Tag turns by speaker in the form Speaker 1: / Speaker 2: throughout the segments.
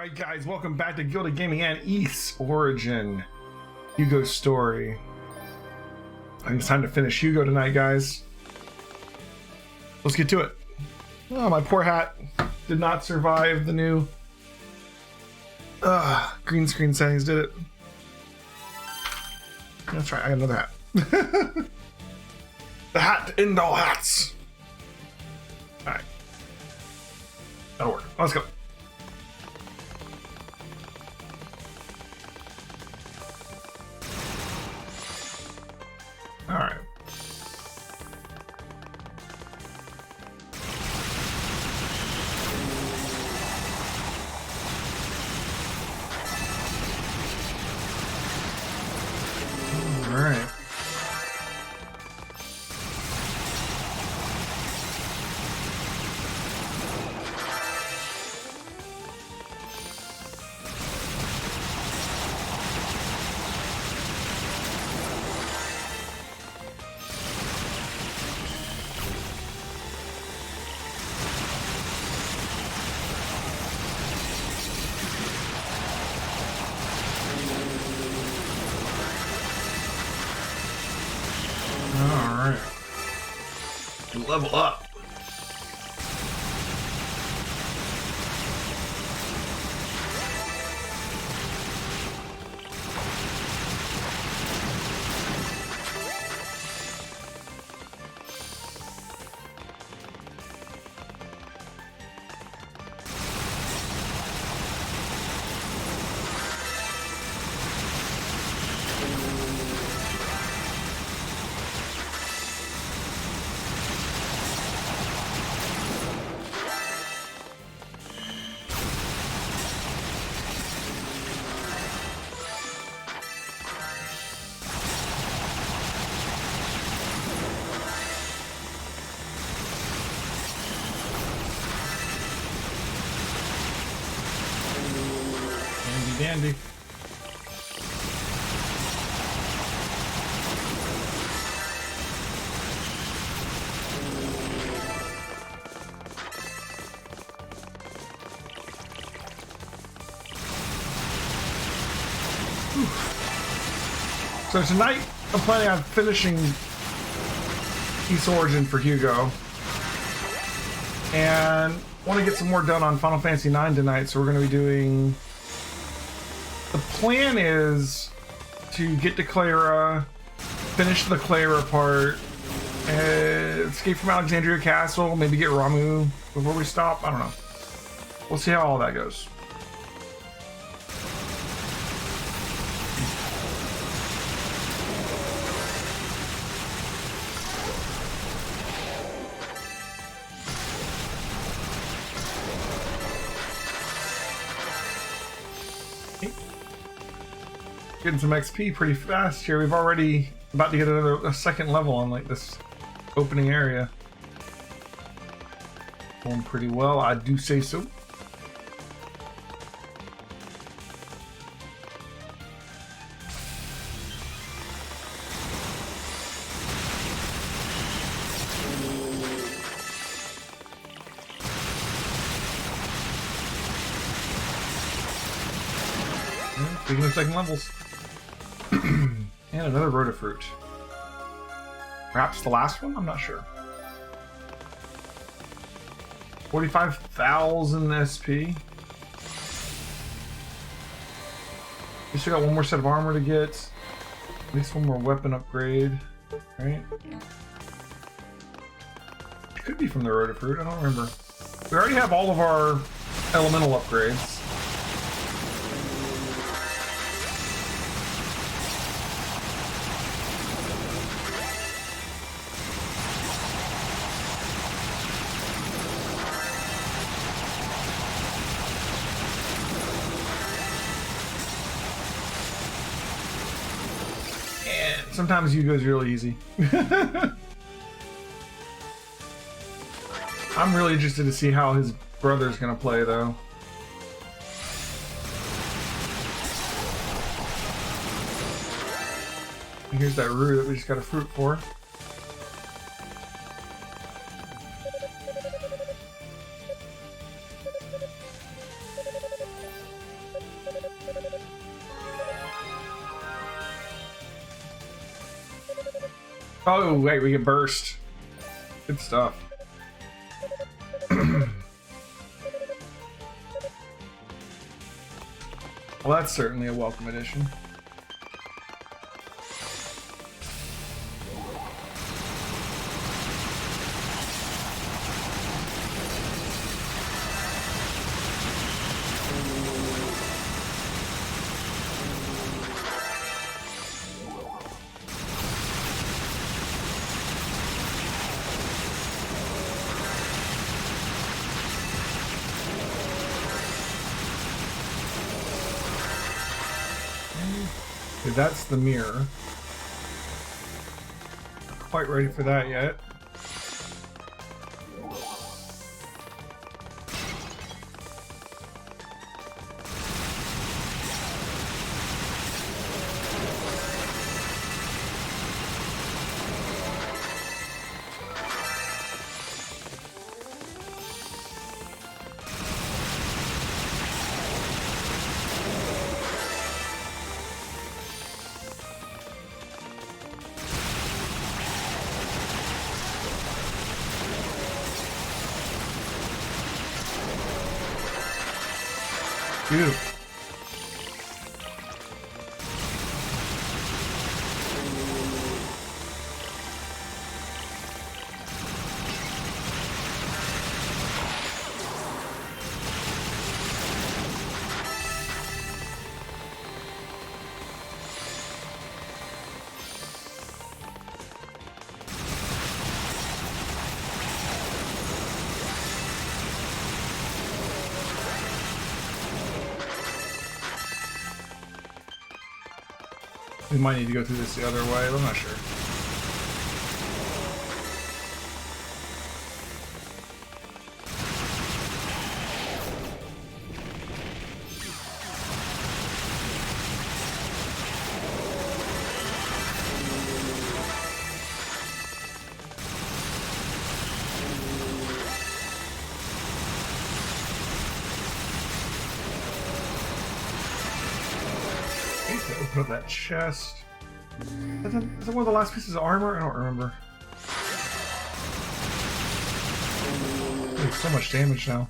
Speaker 1: Alright guys, welcome back to Gilded Gaming and East's Origin. Hugo's story. I think it's time to finish Hugo tonight, guys. Let's get to it. Oh, my poor hat did not survive the new green screen settings, did it? That's right, I got another hat. The hat to end all hats. Alright. That'll work. Let's go. All right. All right. Alright. Level up. Dandy. So tonight I'm planning on finishing East's Origin for Hugo, and want to get some more done on Final Fantasy IX tonight, so we're going to be doing... The plan is to get to Clara, finish the Clara part, escape from Alexandria Castle, maybe get Ramu before we stop. I don't know. We'll see how all that goes. Getting some XP pretty fast here. We've already about to get a second level on like this opening area. Going pretty well, I do say so. Speaking of second levels. And another Rotafruit. Perhaps the last one? I'm not sure. 45,000 SP. We still got one more set of armor to get. At least one more weapon upgrade. Right? It could be from the Rotafruit, I don't remember. We already have all of our elemental upgrades. Sometimes Hugo's really easy. I'm really interested to see how his brother's gonna play, though. Here's that root that we just got a fruit for. Oh, wait, we get burst. Good stuff. Well, that's certainly a welcome addition. Okay, that's the mirror. Not quite ready for that yet. Beautiful. We might need to go through this the other way, I'm not sure. Open up that chest. Is that one of the last pieces of armor? I don't remember. There's so much damage now.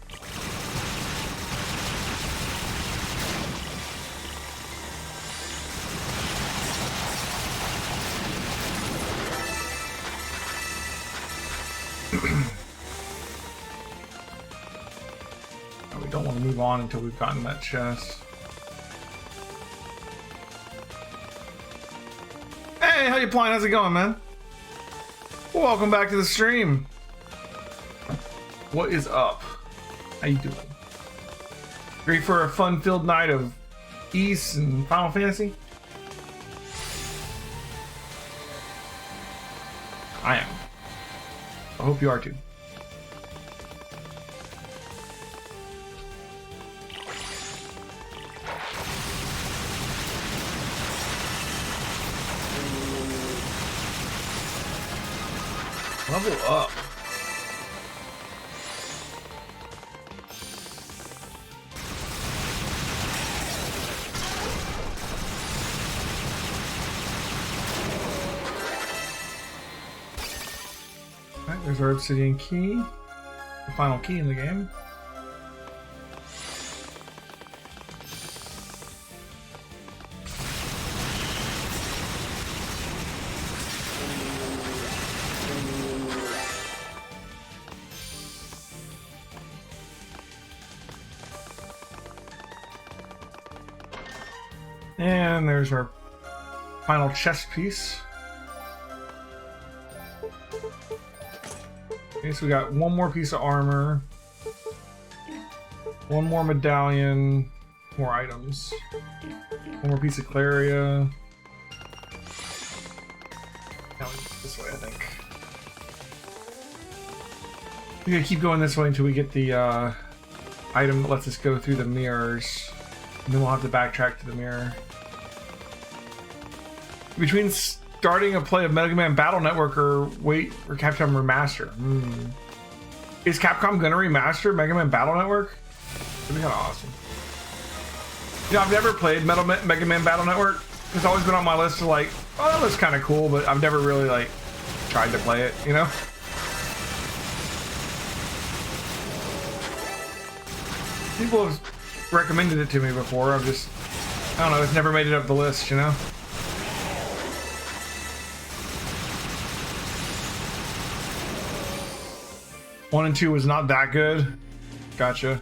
Speaker 1: We don't want to move on until we've gotten that chest. Hey, how you playing? How's it going, man? Welcome back to the stream. What is up? How you doing? Great for a fun-filled night of East and Final Fantasy? I am. I hope you are too. Level up. Alright, there's our obsidian key. The final key in the game. And there's our final chest piece. Okay, so we got one more piece of armor, one more medallion, more items, one more piece of Claria. Now this way, I think. We're gonna keep going this way until we get the item that lets us go through the mirrors, and then we'll have to backtrack to the mirror. Between starting a play of Mega Man Battle Network or wait for Capcom Remaster. Is Capcom gonna remaster Mega Man Battle Network? That'd be kind of awesome. You know, I've never played Mega Man Battle Network. It's always been on my list of like, oh, that looks kind of cool, but I've never really like tried to play it, you know? People have recommended it to me before. I don't know, it's never made it up the list, you know? One and two was not that good. Gotcha.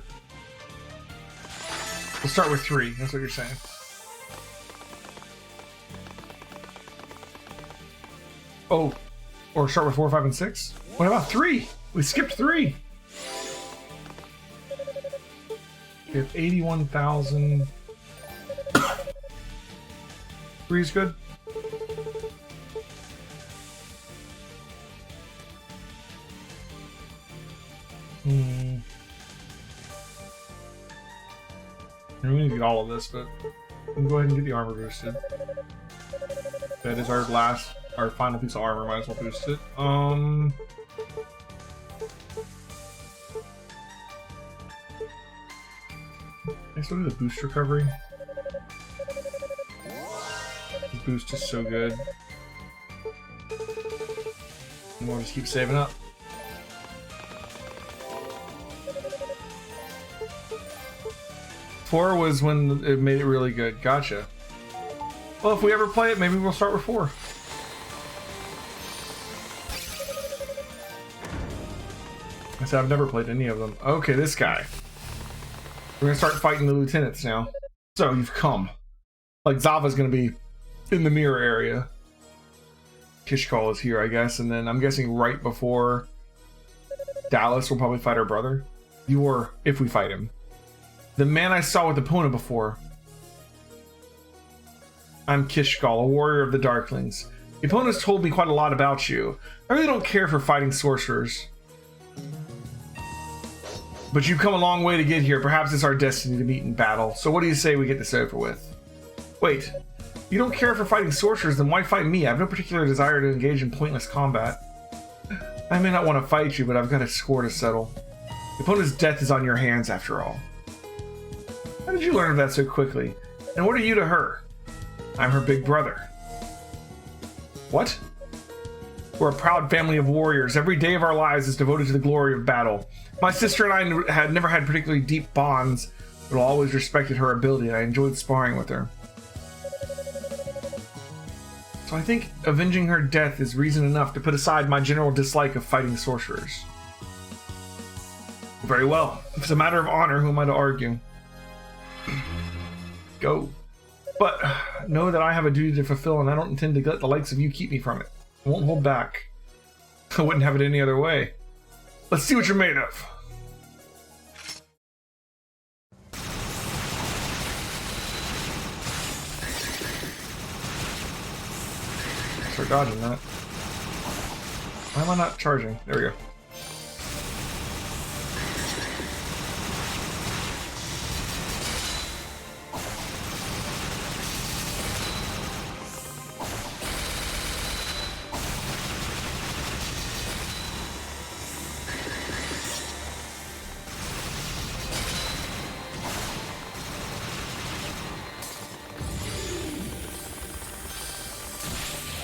Speaker 1: We'll start with 3. That's what you're saying. Oh, or start with 4, 5, and 6? What about 3? We skipped 3. We have 81,000. 3 is good. We need to get all of this, but we can go ahead and get the armor boosted. That is our final piece of armor. Might as well boost it. Let's do the boost recovery. The boost is so good. And we'll just keep saving up. Four was when it made it really good. Gotcha. Well, if we ever play it, maybe we'll start with 4. I said I've never played any of them. Okay, this guy. We're gonna start fighting the lieutenants now. So you've come. Like Zava's gonna be in the mirror area. Kishkal is here, I guess, and then I'm guessing right before Dallas will probably fight our brother. If we fight him. The man I saw with Epona before. I'm Kishkal, a warrior of the Darklings. Epona's told me quite a lot about you. I really don't care for fighting sorcerers. But you've come a long way to get here. Perhaps it's our destiny to meet in battle. So what do you say we get this over with? Wait, you don't care for fighting sorcerers, then why fight me? I have no particular desire to engage in pointless combat. I may not want to fight you, but I've got a score to settle. Epona's death is on your hands after all. How did you learn of that so quickly? And what are you to her? I'm her big brother. What? We're a proud family of warriors. Every day of our lives is devoted to the glory of battle. My sister and I had never had particularly deep bonds, but I always respected her ability and I enjoyed sparring with her. So I think avenging her death is reason enough to put aside my general dislike of fighting sorcerers. Very well. If it's a matter of honor, who am I to argue? Go. But know that I have a duty to fulfill and I don't intend to let the likes of you keep me from it. I won't hold back. I wouldn't have it any other way. Let's see what you're made of. Start dodging that. Why am I not charging? There we go.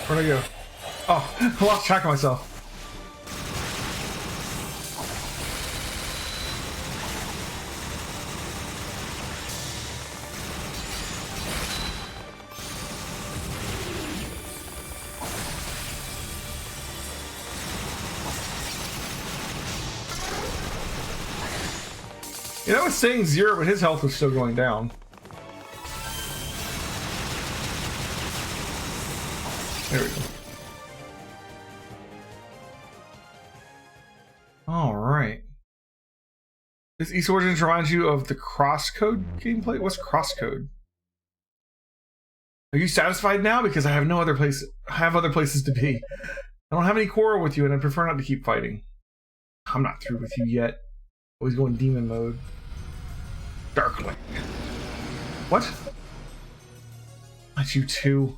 Speaker 1: Where'd I go? Oh, I lost track of myself. You know, I was saying 0, but his health was still going down. There we go. Alright. This East Origins reminds you of the Crosscode gameplay? What's Crosscode? Are you satisfied now? Because I have no other place. I have other places to be. I don't have any quarrel with you, and I prefer not to keep fighting. I'm not through with you yet. Always going demon mode. Darkling. What? Not you too.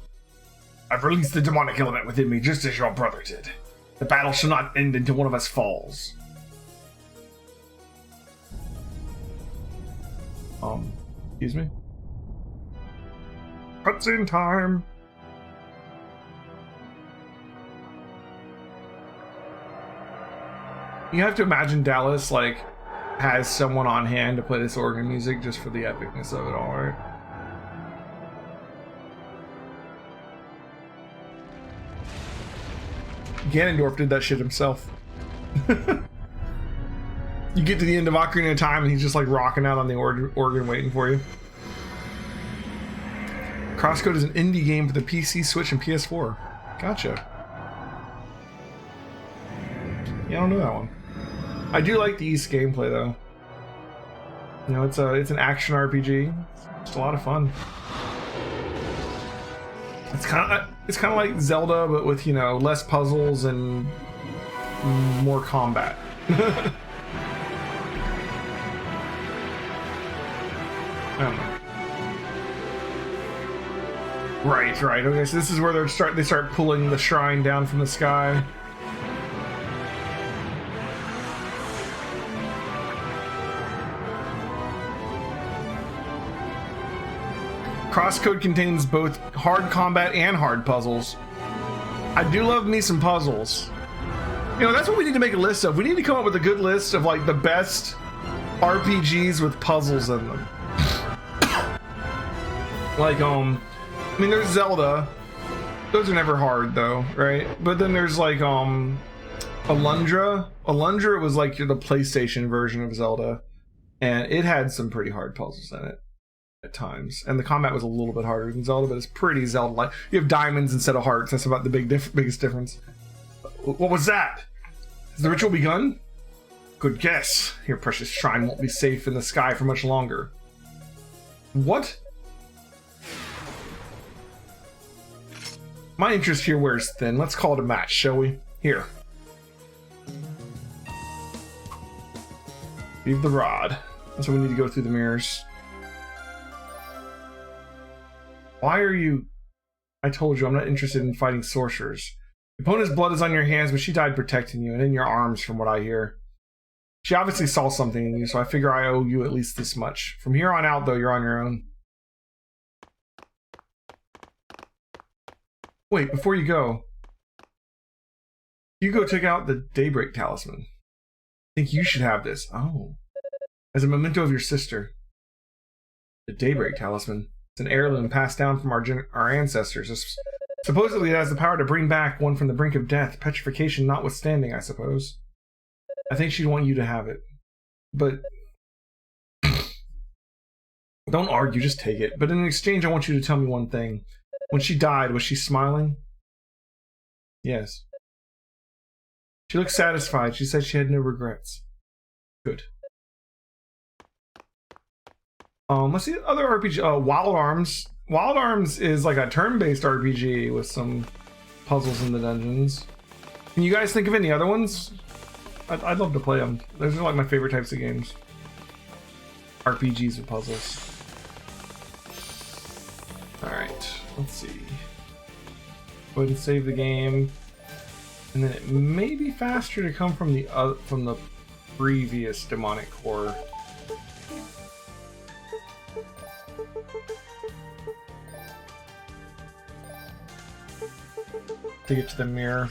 Speaker 1: I've released the demonic element within me, just as your brother did. The battle shall not end until one of us falls. Excuse me? Cutscene time! You have to imagine Dallas like has someone on hand to play this organ music just for the epicness of it all, right? Ganondorf did that shit himself. You get to the end of Ocarina of Time and he's just like rocking out on the organ waiting for you. Crosscode is an indie game for the PC, Switch, and PS4. Gotcha. Yeah, I don't know that one. I do like the East gameplay though. You know, it's an action RPG. It's a lot of fun. It's kind of like Zelda, but with, you know, less puzzles and more combat. I don't know. Right. Okay, so this is where they start pulling the shrine down from the sky. Crosscode contains both hard combat and hard puzzles. I do love me some puzzles. You know, that's what we need to make a list of. We need to come up with a good list of like the best RPGs with puzzles in them. Like, I mean, there's Zelda. Those are never hard though, right? But then there's like, Alundra. Alundra was like the PlayStation version of Zelda, and it had some pretty hard puzzles in it at times. And the combat was a little bit harder than Zelda, but it's pretty Zelda-like. You have diamonds instead of hearts. That's about the biggest difference. What was that? Has the ritual begun? Good guess. Your precious shrine won't be safe in the sky for much longer. What? My interest here wears thin. Let's call it a match, shall we? Here. Leave the rod. That's what we need to go through the mirrors. Why are you... I told you, I'm not interested in fighting sorcerers. Your opponent's blood is on your hands, but she died protecting you, and in your arms, from what I hear. She obviously saw something in you, so I figure I owe you at least this much. From here on out, though, you're on your own. Wait, before you go, Hugo took out the Daybreak Talisman. I think you should have this. Oh. As a memento of your sister. The Daybreak Talisman. It's an heirloom passed down from our ancestors. Supposedly it has the power to bring back one from the brink of death, petrification notwithstanding, I suppose. I think she'd want you to have it. But... don't argue, just take it. But in exchange, I want you to tell me one thing. When she died, was she smiling? Yes. She looked satisfied. She said she had no regrets. Good. Let's see other RPG. Wild Arms. Wild Arms is like a turn-based RPG with some puzzles in the dungeons. Can you guys think of any other ones? I'd love to play them. Those are like my favorite types of games. RPGs with puzzles. Alright, let's see. Go ahead and save the game. And then it may be faster to come from the previous demonic core. To get to the mirror.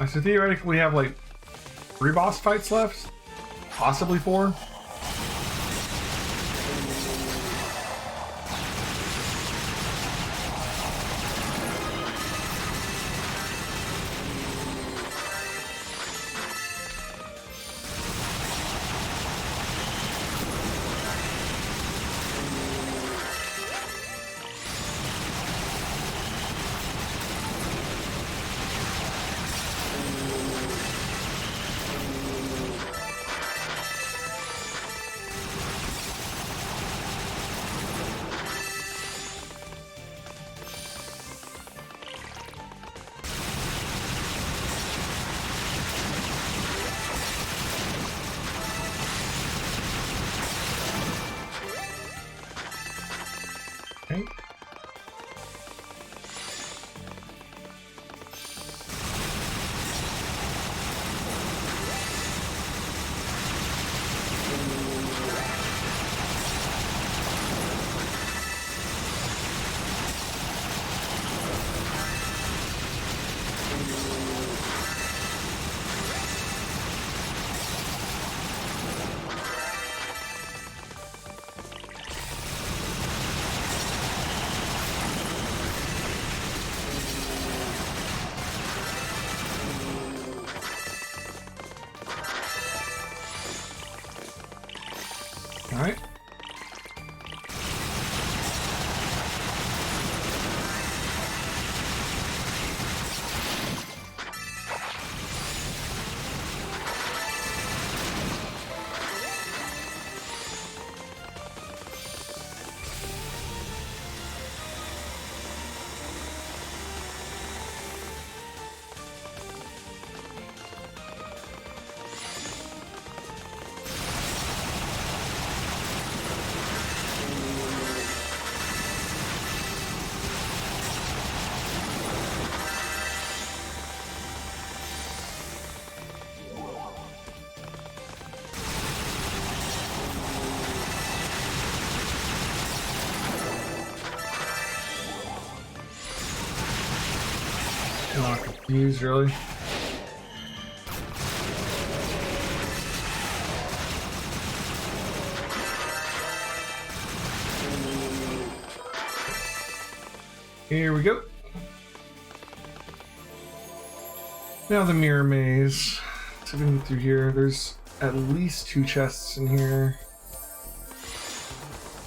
Speaker 1: So theoretically we have like 3 boss fights left, possibly 4. Okay. I'm not confused, really. Here we go. Now the mirror maze. So we can get through here. There's at least 2 chests in here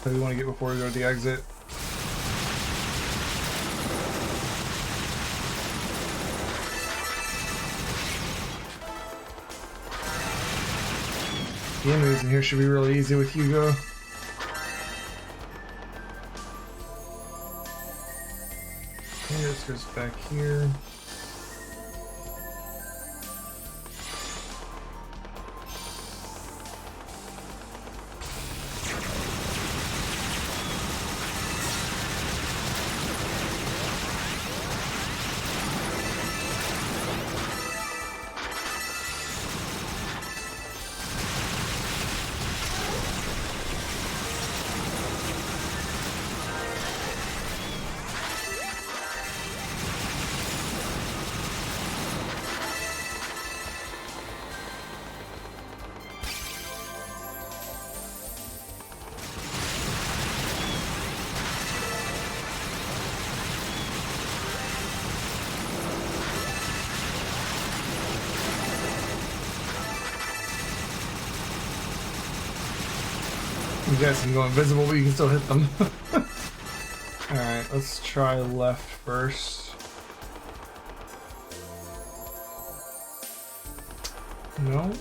Speaker 1: that we want to get before we go to the exit. The enemies in here should be really easy with Hugo. Okay, this goes back here. You guys can go invisible, but you can still hit them. Alright, let's try left first. No?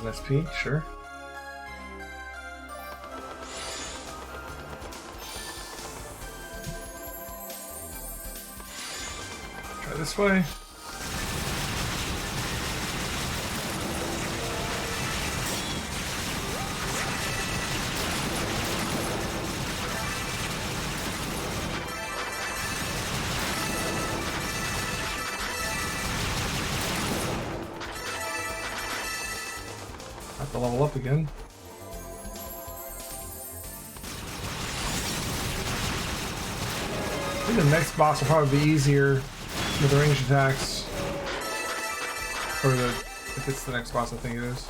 Speaker 1: SP, sure. Try this way. To level up again. I think the next boss will probably be easier with the ranged attacks. Or if it's the next boss, I think it is.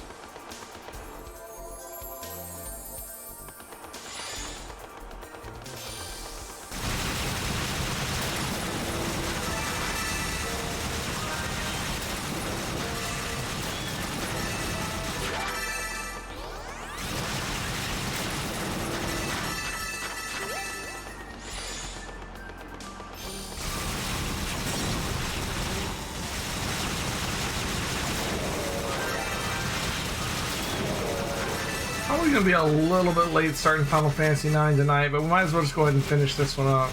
Speaker 1: Probably gonna be a little bit late starting Final Fantasy IX tonight, but we might as well just go ahead and finish this one up.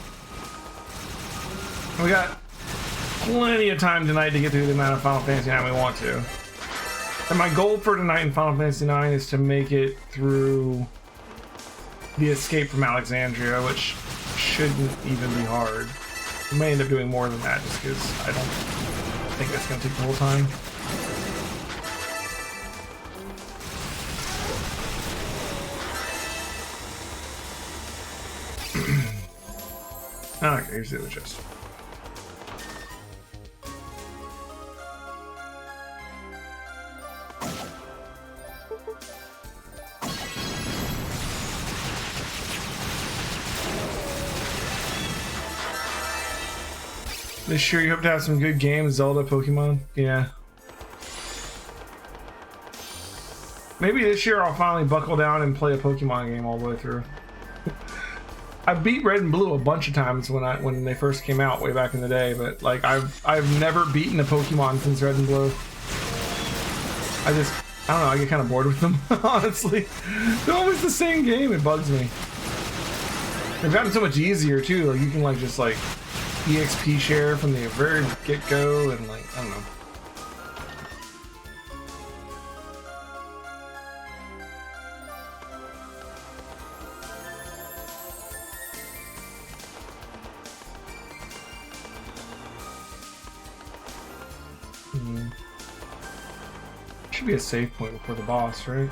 Speaker 1: We got plenty of time tonight to get through the amount of Final Fantasy IX we want to. And my goal for tonight in Final Fantasy IX is to make it through the escape from Alexandria, which shouldn't even be hard. We may end up doing more than that just because I don't think that's gonna take the whole time. Okay, here's the other chest. This year you hope to have some good games, Zelda, Pokemon? Yeah. Maybe this year I'll finally buckle down and play a Pokemon game all the way through. I beat Red and Blue a bunch of times when they first came out way back in the day, but like I've never beaten a Pokemon since Red and Blue. I don't know, I get kind of bored with them, honestly. They're always the same game, it bugs me. They've gotten so much easier too, like you can like just like EXP share from the very get-go and like, I don't know. Should be a save point before the boss, right?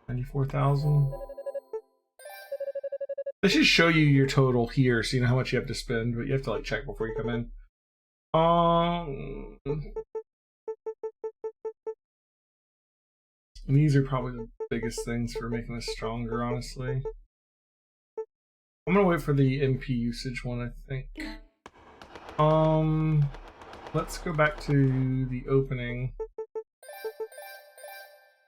Speaker 1: $94,000. They should show you your total here, so you know how much you have to spend, but you have to like check before you come in. These are probably the biggest things for making us stronger, honestly. I'm gonna wait for the MP usage one, I think. Let's go back to the opening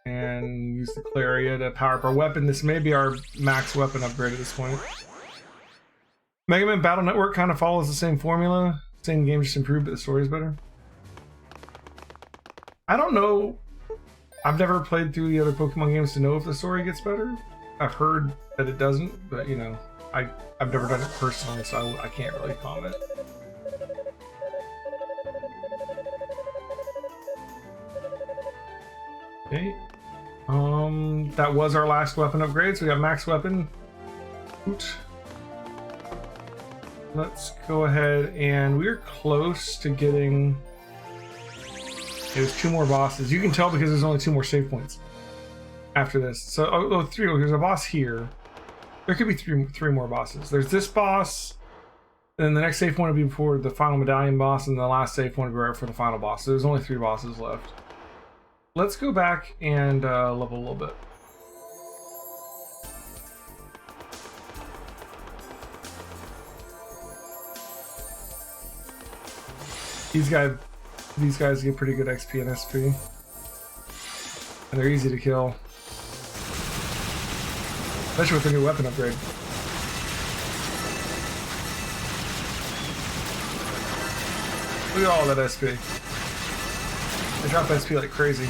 Speaker 1: and use the Claria to power up our weapon. This may be our max weapon upgrade at this point. Mega Man Battle Network kind of follows the same formula. Same game, just improved, but the story's better. I don't know. I've never played through the other Pokemon games to know if the story gets better. I've heard that it doesn't, but you know, I've never done it personally, so I can't really comment. Okay. That was our last weapon upgrade, so we got max weapon. Oot. Let's go ahead, and we're close to getting... There's 2 more bosses. You can tell because there's only 2 more save points after this. So, there's a boss here. There could be three more bosses. There's this boss, and then the next save point will be before the final medallion boss, and the last save point will be right for the final boss. So there's only 3 bosses left. Let's go back and level a little bit. These guys get pretty good XP and SP. And they're easy to kill. Especially with the new weapon upgrade. Look at all that SP. They drop SP like crazy.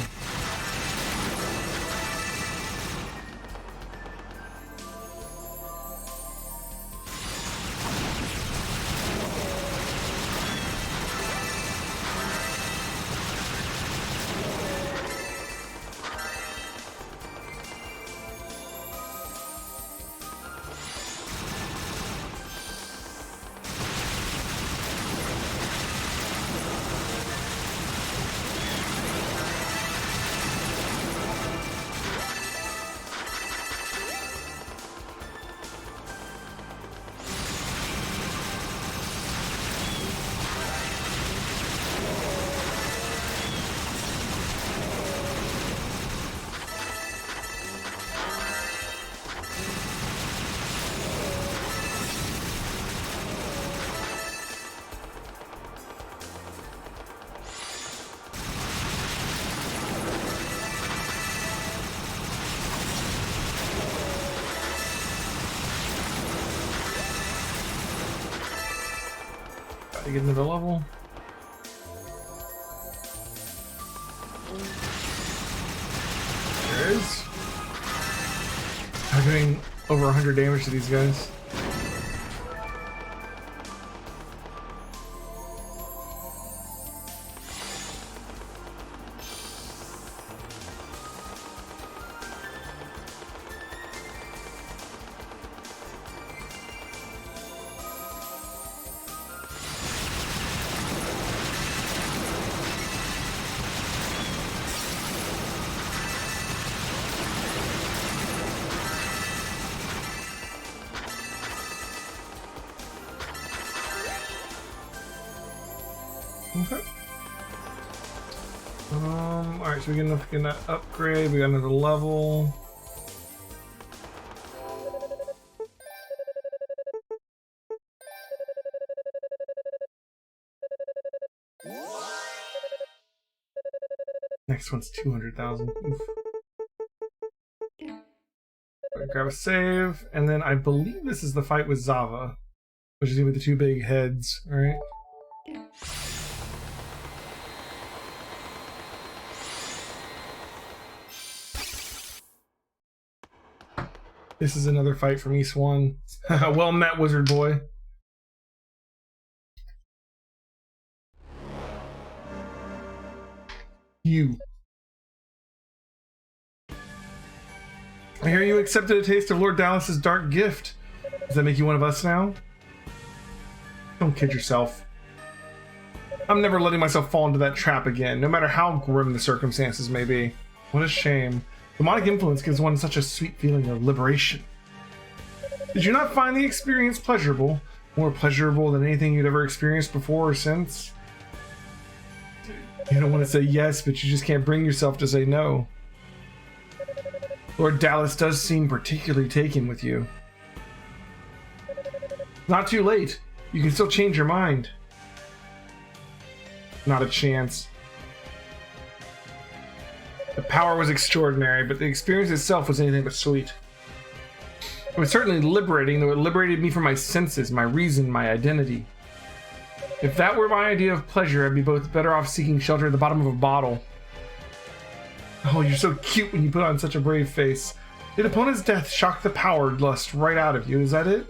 Speaker 1: To get another level. There it is. I'm doing over 100 damage to these guys. Okay. Alright, so we get enough to get that upgrade, we got another level. Next one's 200,000. Grab a save, and then I believe this is the fight with Zava, which is with the 2 big heads, alright? This is another fight from East 1. Well met, Wizard Boy. You. I hear you accepted a taste of Lord Dallas's dark gift. Does that make you one of us now? Don't kid yourself. I'm never letting myself fall into that trap again, no matter how grim the circumstances may be. What a shame. Demonic influence gives one such a sweet feeling of liberation. Did you not find the experience pleasurable? More pleasurable than anything you'd ever experienced before or since? You don't want to say yes, but you just can't bring yourself to say no. Lord Dallas does seem particularly taken with you. Not too late. You can still change your mind. Not a chance. The power was extraordinary, but the experience itself was anything but sweet. It was certainly liberating, though it liberated me from my senses, my reason, my identity. If that were my idea of pleasure, I'd be both better off seeking shelter at the bottom of a bottle. Oh, you're so cute when you put on such a brave face. Did opponent's death shock the power lust right out of you? Is that it?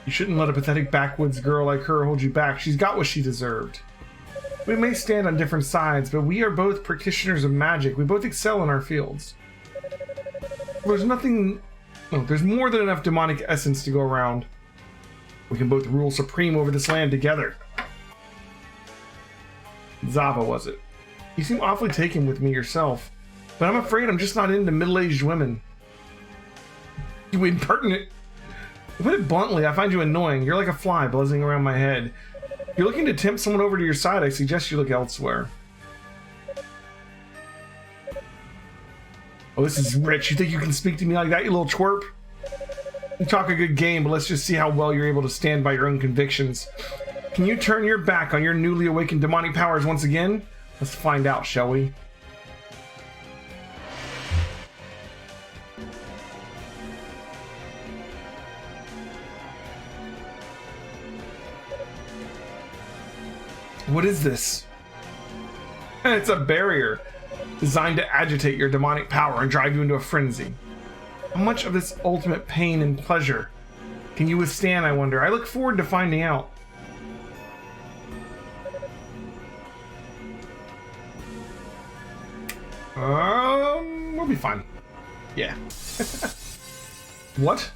Speaker 1: You shouldn't let a pathetic backwoods girl like her hold you back. She's got what she deserved. We may stand on different sides, but we are both practitioners of magic. We both excel in our fields. There's more than enough demonic essence to go around. We can both rule supreme over this land together. Zava, was it? You seem awfully taken with me yourself, but I'm afraid I'm just not into middle-aged women. You impertinent. To put it bluntly, I find you annoying. You're like a fly buzzing around my head. If you're looking to tempt someone over to your side, I suggest you look elsewhere. Oh, this is rich. You think you can speak to me like that, you little twerp? You talk a good game, but let's just see how well you're able to stand by your own convictions. Can you turn your back on your newly awakened demonic powers once again? Let's find out, shall we? What is this? It's a barrier designed to agitate your demonic power and drive you into a frenzy. How much of this ultimate pain and pleasure can you withstand, I wonder? I look forward to finding out. We'll be fine. Yeah. What?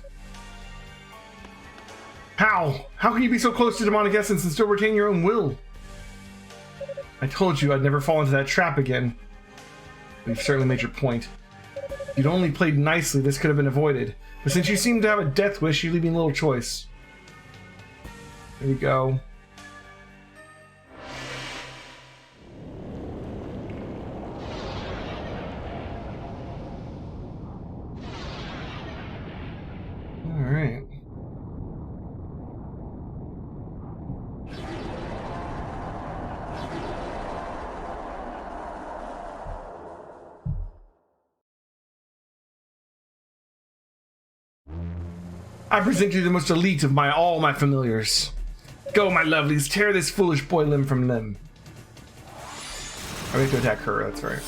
Speaker 1: How? How can you be so close to demonic essence and still retain your own will? I told you I'd never fall into that trap again. You've certainly made your point. If you'd only played nicely, this could have been avoided. But since you seem to have a death wish, you leave me little choice. There we go. Alright. I present you the most elite of all my familiars. Go, my lovelies, tear this foolish boy limb from limb. I have to attack her, that's right.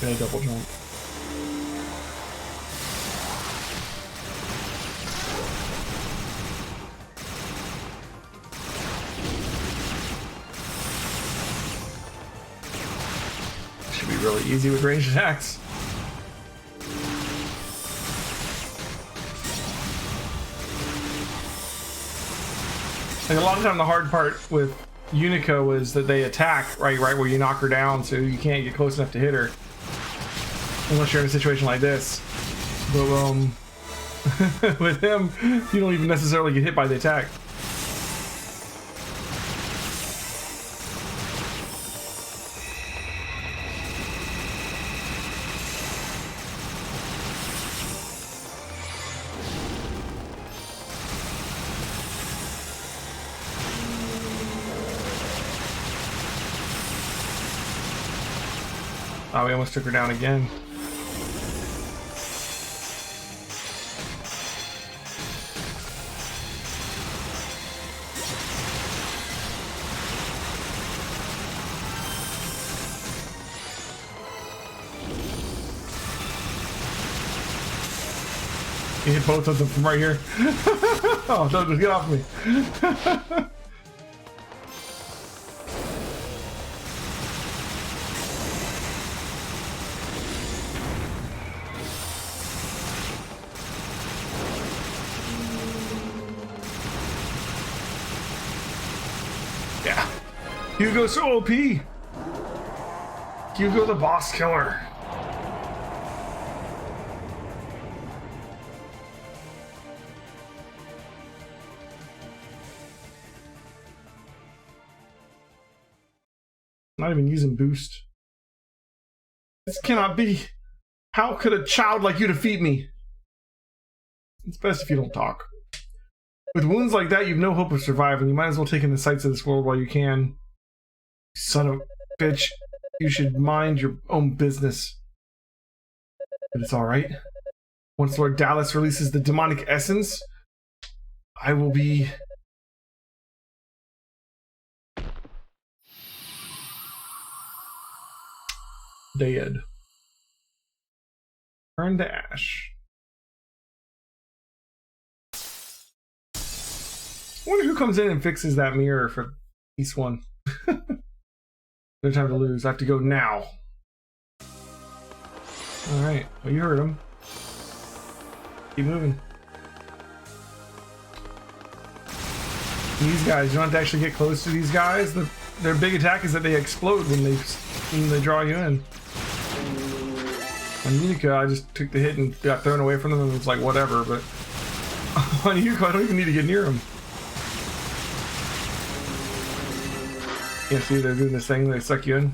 Speaker 1: Gonna double jump. Should be really easy with ranged attacks. Like a lot of time the hard part with Unico is that they attack right where you knock her down, so you can't get close enough to hit her. Unless you're in a situation like this. But with him, you don't even necessarily get hit by the attack. Oh, we almost took her down again. You hit both of them from right here. Oh, don't just get off me. Yeah. Hugo's so OP. Hugo the boss killer. Not even using boost. This cannot be. How could a child like you defeat me? It's best if you don't talk. With wounds like that, you've no hope of surviving. You might as well take in the sights of this world while you can. Son of a bitch. You should mind your own business. But it's alright. Once Lord Dallas releases the demonic essence, I will be... dead. Turn to ash. I wonder who comes in and fixes that mirror for piece one. No time to lose. I have to go now. Alright. Well, you heard him. Keep moving. These guys, you don't have to actually get close to these guys. Their big attack is that they explode when they draw you in. On Unica, I just took the hit and got thrown away from them and was like, whatever, but on Hugo, I don't even need to get near them. Yeah, see, they're doing this thing, they suck you in.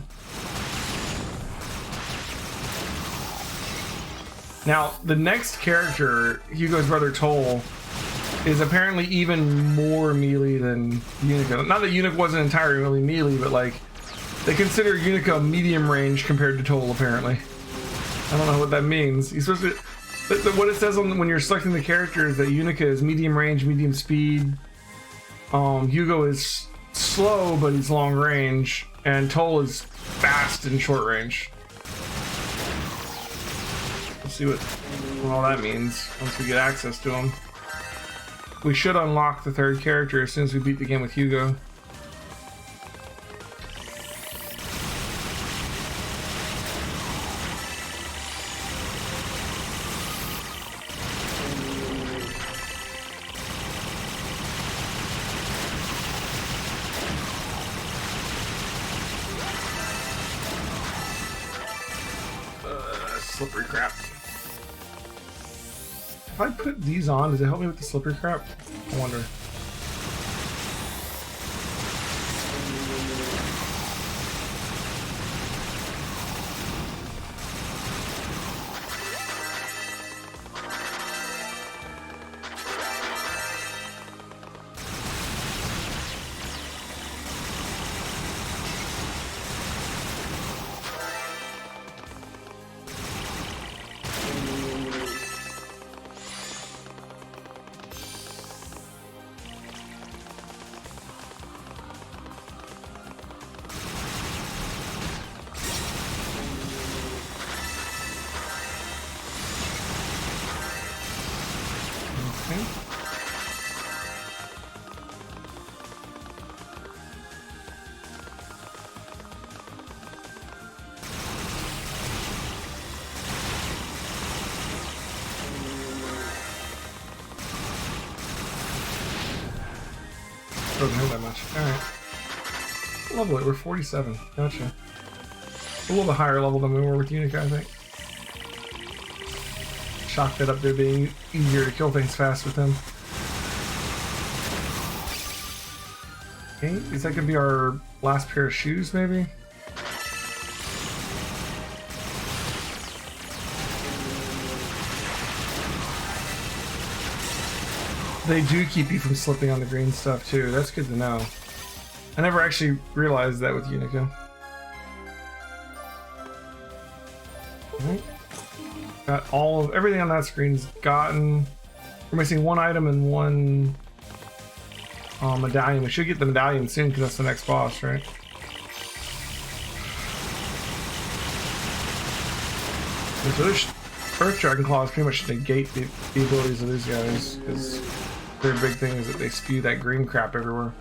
Speaker 1: Now, the next character, Hugo's brother Toll, is apparently even more melee than Unica. Not that Unica wasn't entirely melee, but like, they consider Unica medium range compared to Toll, apparently. I don't know what that means. He's supposed to... What it says on when you're selecting the character is that Unica is medium range, medium speed. Hugo is slow, but he's long range. And Toll is fast and short range. We'll see what all that means once we get access to him. We should unlock the third character as soon as we beat the game with Hugo. Slippery crap. If I put these on, does it help me with the slippery crap? I wonder. Doesn't hurt that much. Alright. Lovely, we're 47. Gotcha. A little bit higher level than we were with Unica, I think. Shocked that up there being easier to kill things fast with him. Okay, is that gonna be our last pair of shoes, maybe? They do keep you from slipping on the green stuff too. That's good to know. I never actually realized that with Unica. Right. Got everything on that screen's gotten. We're missing one item and one medallion. We should get the medallion soon because that's the next boss, right? So this Earth Dragon Claws pretty much negate the abilities of these guys because their big thing is that they spew that green crap everywhere.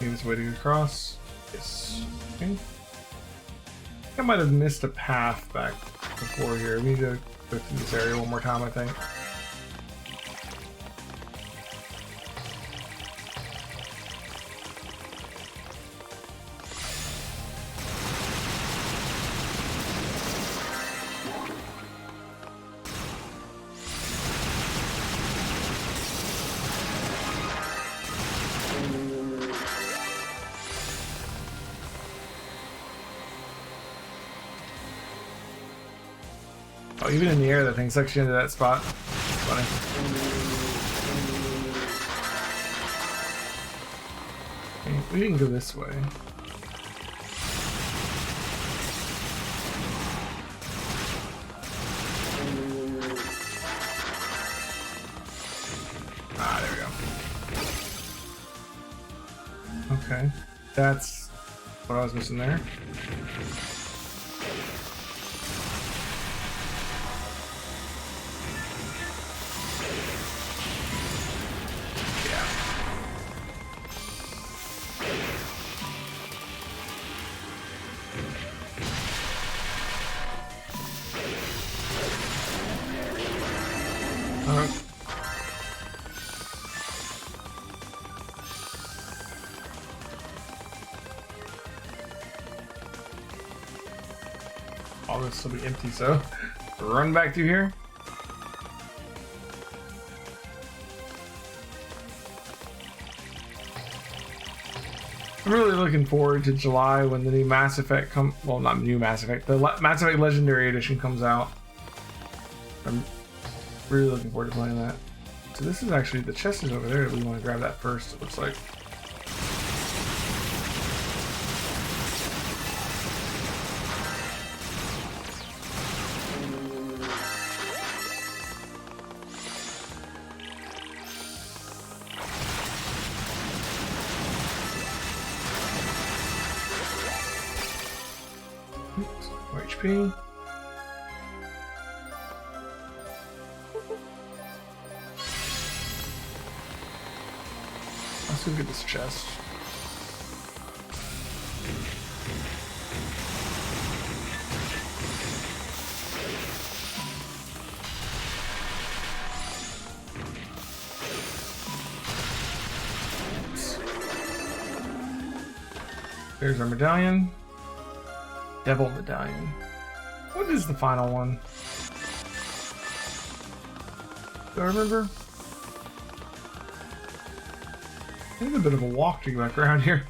Speaker 1: Maybe this way to get across. Yes. Okay. I think I might have missed a path back before here. We need to go through this area one more time, I think. Oh, even in the air, that thing sucks you into that spot. It's funny. Okay, we can go this way. Ah, there we go. Okay, that's what I was missing there. All this will be empty, so run back through here. I'm really looking forward to July when the new Mass Effect well, not new Mass Effect, the Mass Effect Legendary Edition comes out. I'm really looking forward to playing that. So this is actually, the chest is over there. We want to grab that first, it looks like. Oops, more HP. Let's go get this chest. Oops. There's our medallion. Devil medallion. What is the final one? Do I remember? There's a bit of a walk to go back around here.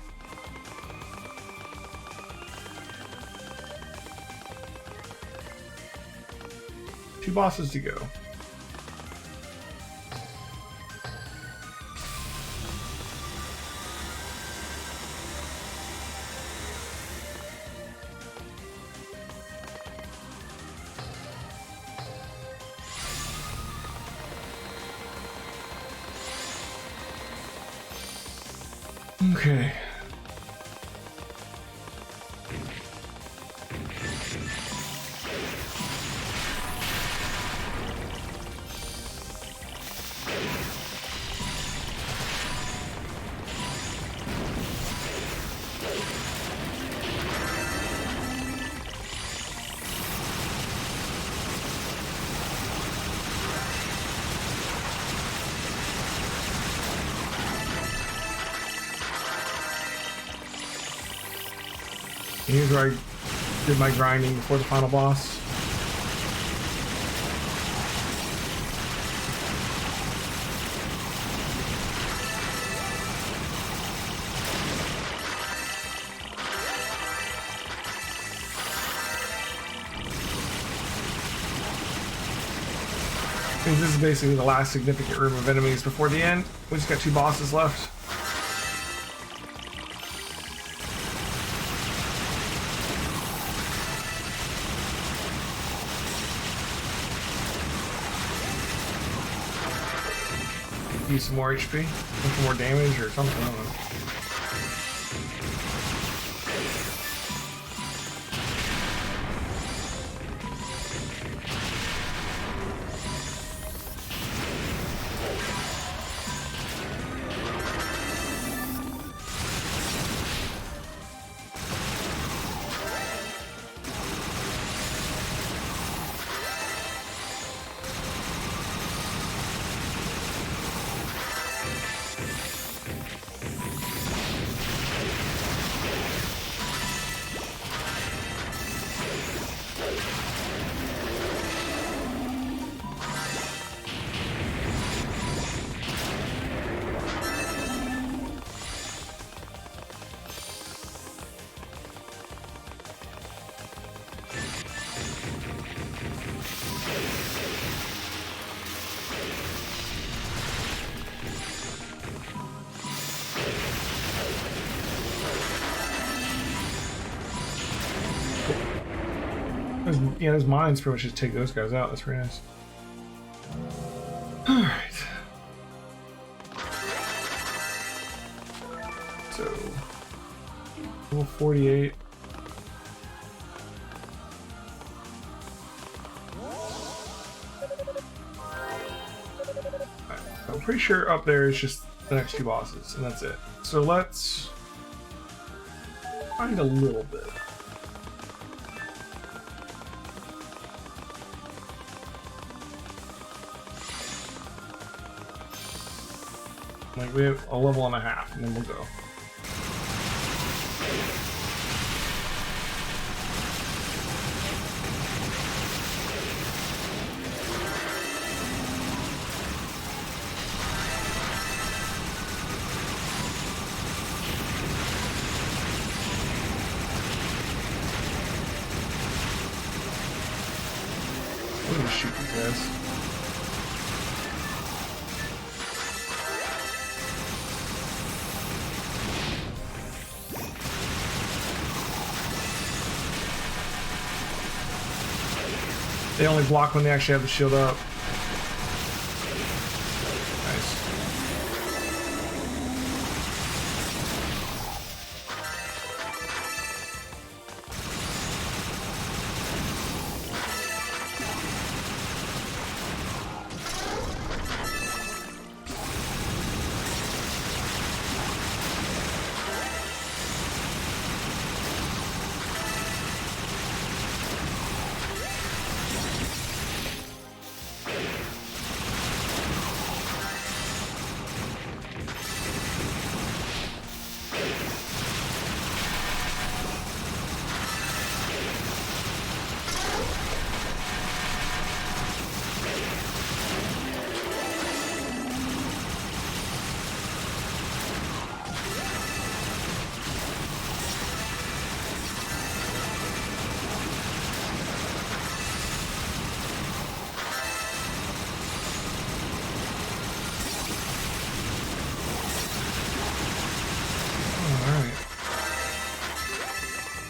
Speaker 1: Two bosses to go. Okay. Here's where I did my grinding before the final boss. This is basically the last significant room of enemies before the end. We just got two bosses left. Use some more HP, some more damage or something, I don't know. yeah, those mines pretty much just take those guys out. That's very nice. Alright. So, level 48. I'm pretty sure up there is just the next 2 bosses, and that's it. So let's find a little bit. Like, we have a level and a half, and then we'll go. We're gonna shoot these guys. They only block when they actually have the shield up. Nice.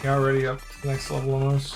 Speaker 1: Already up to the next level almost.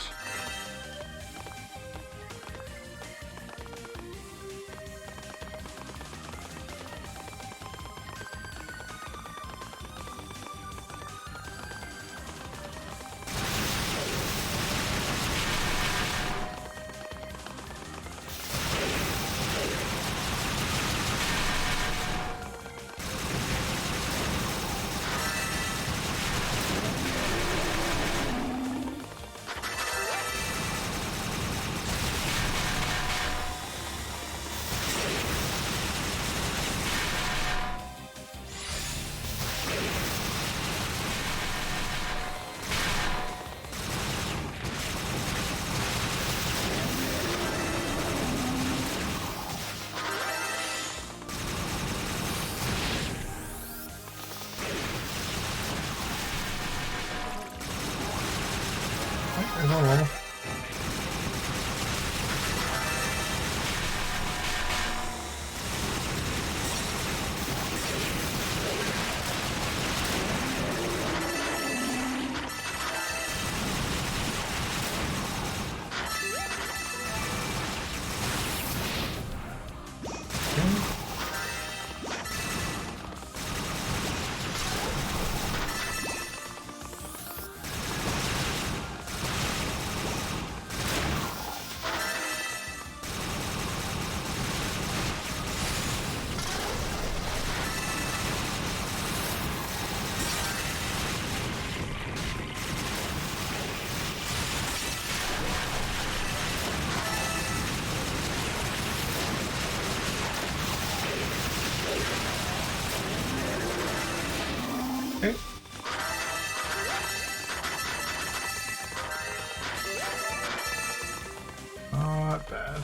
Speaker 1: Normal. Okay. Not bad.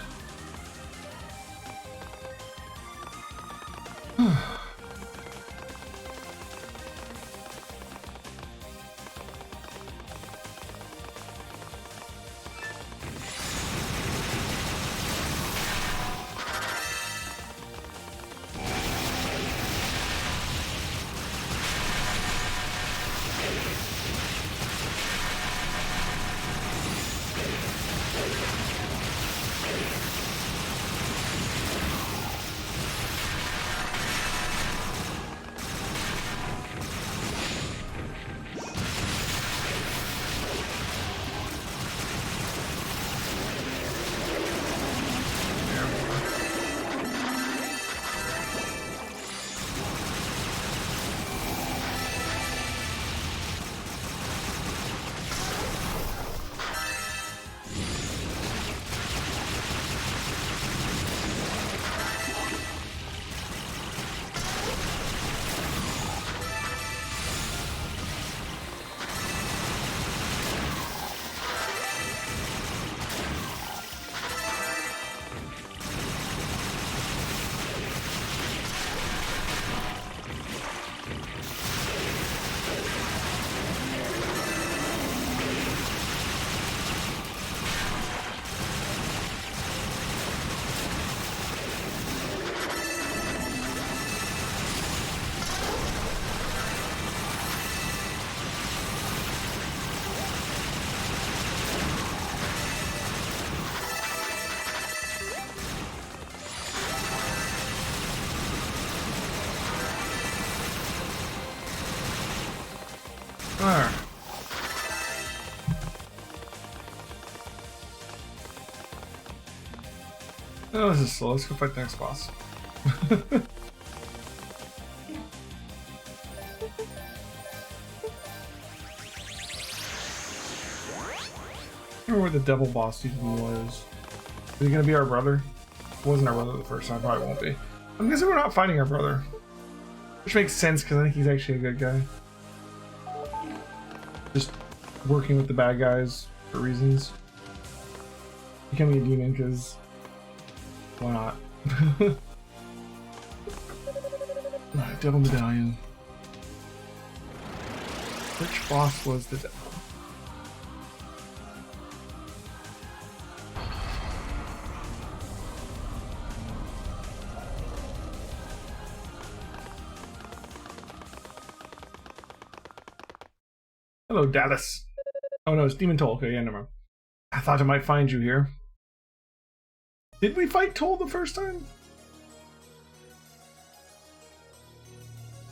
Speaker 1: Alright. Oh, this is slow. Let's go fight the next boss. I remember what the devil boss even was. Is he gonna be our brother? It wasn't our brother the first time, probably won't be. I'm guessing we're not fighting our brother. Which makes sense because I think he's actually a good guy. Just working with the bad guys for reasons. Becoming a demon because why not? Alright, Devil Medallion. Which boss was the devil? Hello, Dallas. Oh no, it's Demon Toll. Okay, yeah, never mind. I thought I might find you here. Did we fight Toll the first time?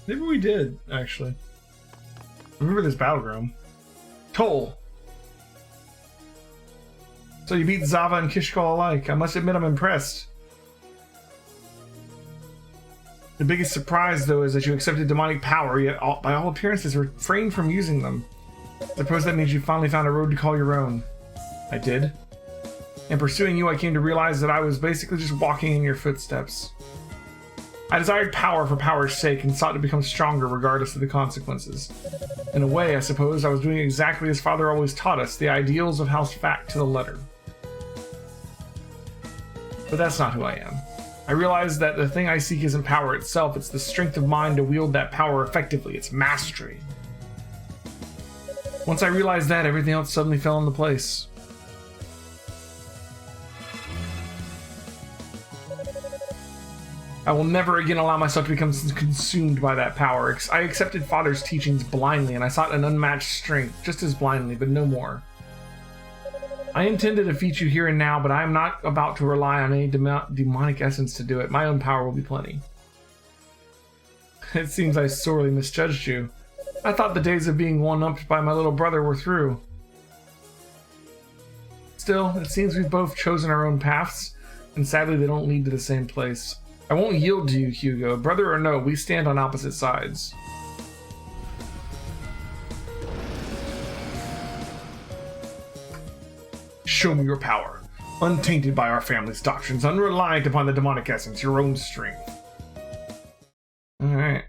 Speaker 1: Maybe we did, actually. Remember this battleground. Toll! So you beat Zava and Kishkal alike. I must admit I'm impressed. The biggest surprise, though, is that you accepted demonic power, yet by all appearances refrained from using them. I suppose that means you finally found a road to call your own. I did. In pursuing you, I came to realize that I was basically just walking in your footsteps. I desired power for power's sake and sought to become stronger regardless of the consequences. In a way, I suppose, I was doing exactly as Father always taught us, the ideals of House Fact to the letter. But that's not who I am. I realize that the thing I seek isn't power itself, it's the strength of mind to wield that power effectively, it's mastery. Once I realized that, everything else suddenly fell into place. I will never again allow myself to become consumed by that power. I accepted Father's teachings blindly, and I sought an unmatched strength, just as blindly, but no more. I intend to defeat you here and now, but I am not about to rely on any demonic essence to do it. My own power will be plenty. It seems I sorely misjudged you. I thought the days of being one-upped by my little brother were through. Still, it seems we've both chosen our own paths, and sadly they don't lead to the same place. I won't yield to you, Hugo. Brother or no, we stand on opposite sides. Show me your power. Untainted by our family's doctrines, unreliant upon the demonic essence, your own strength. Alright.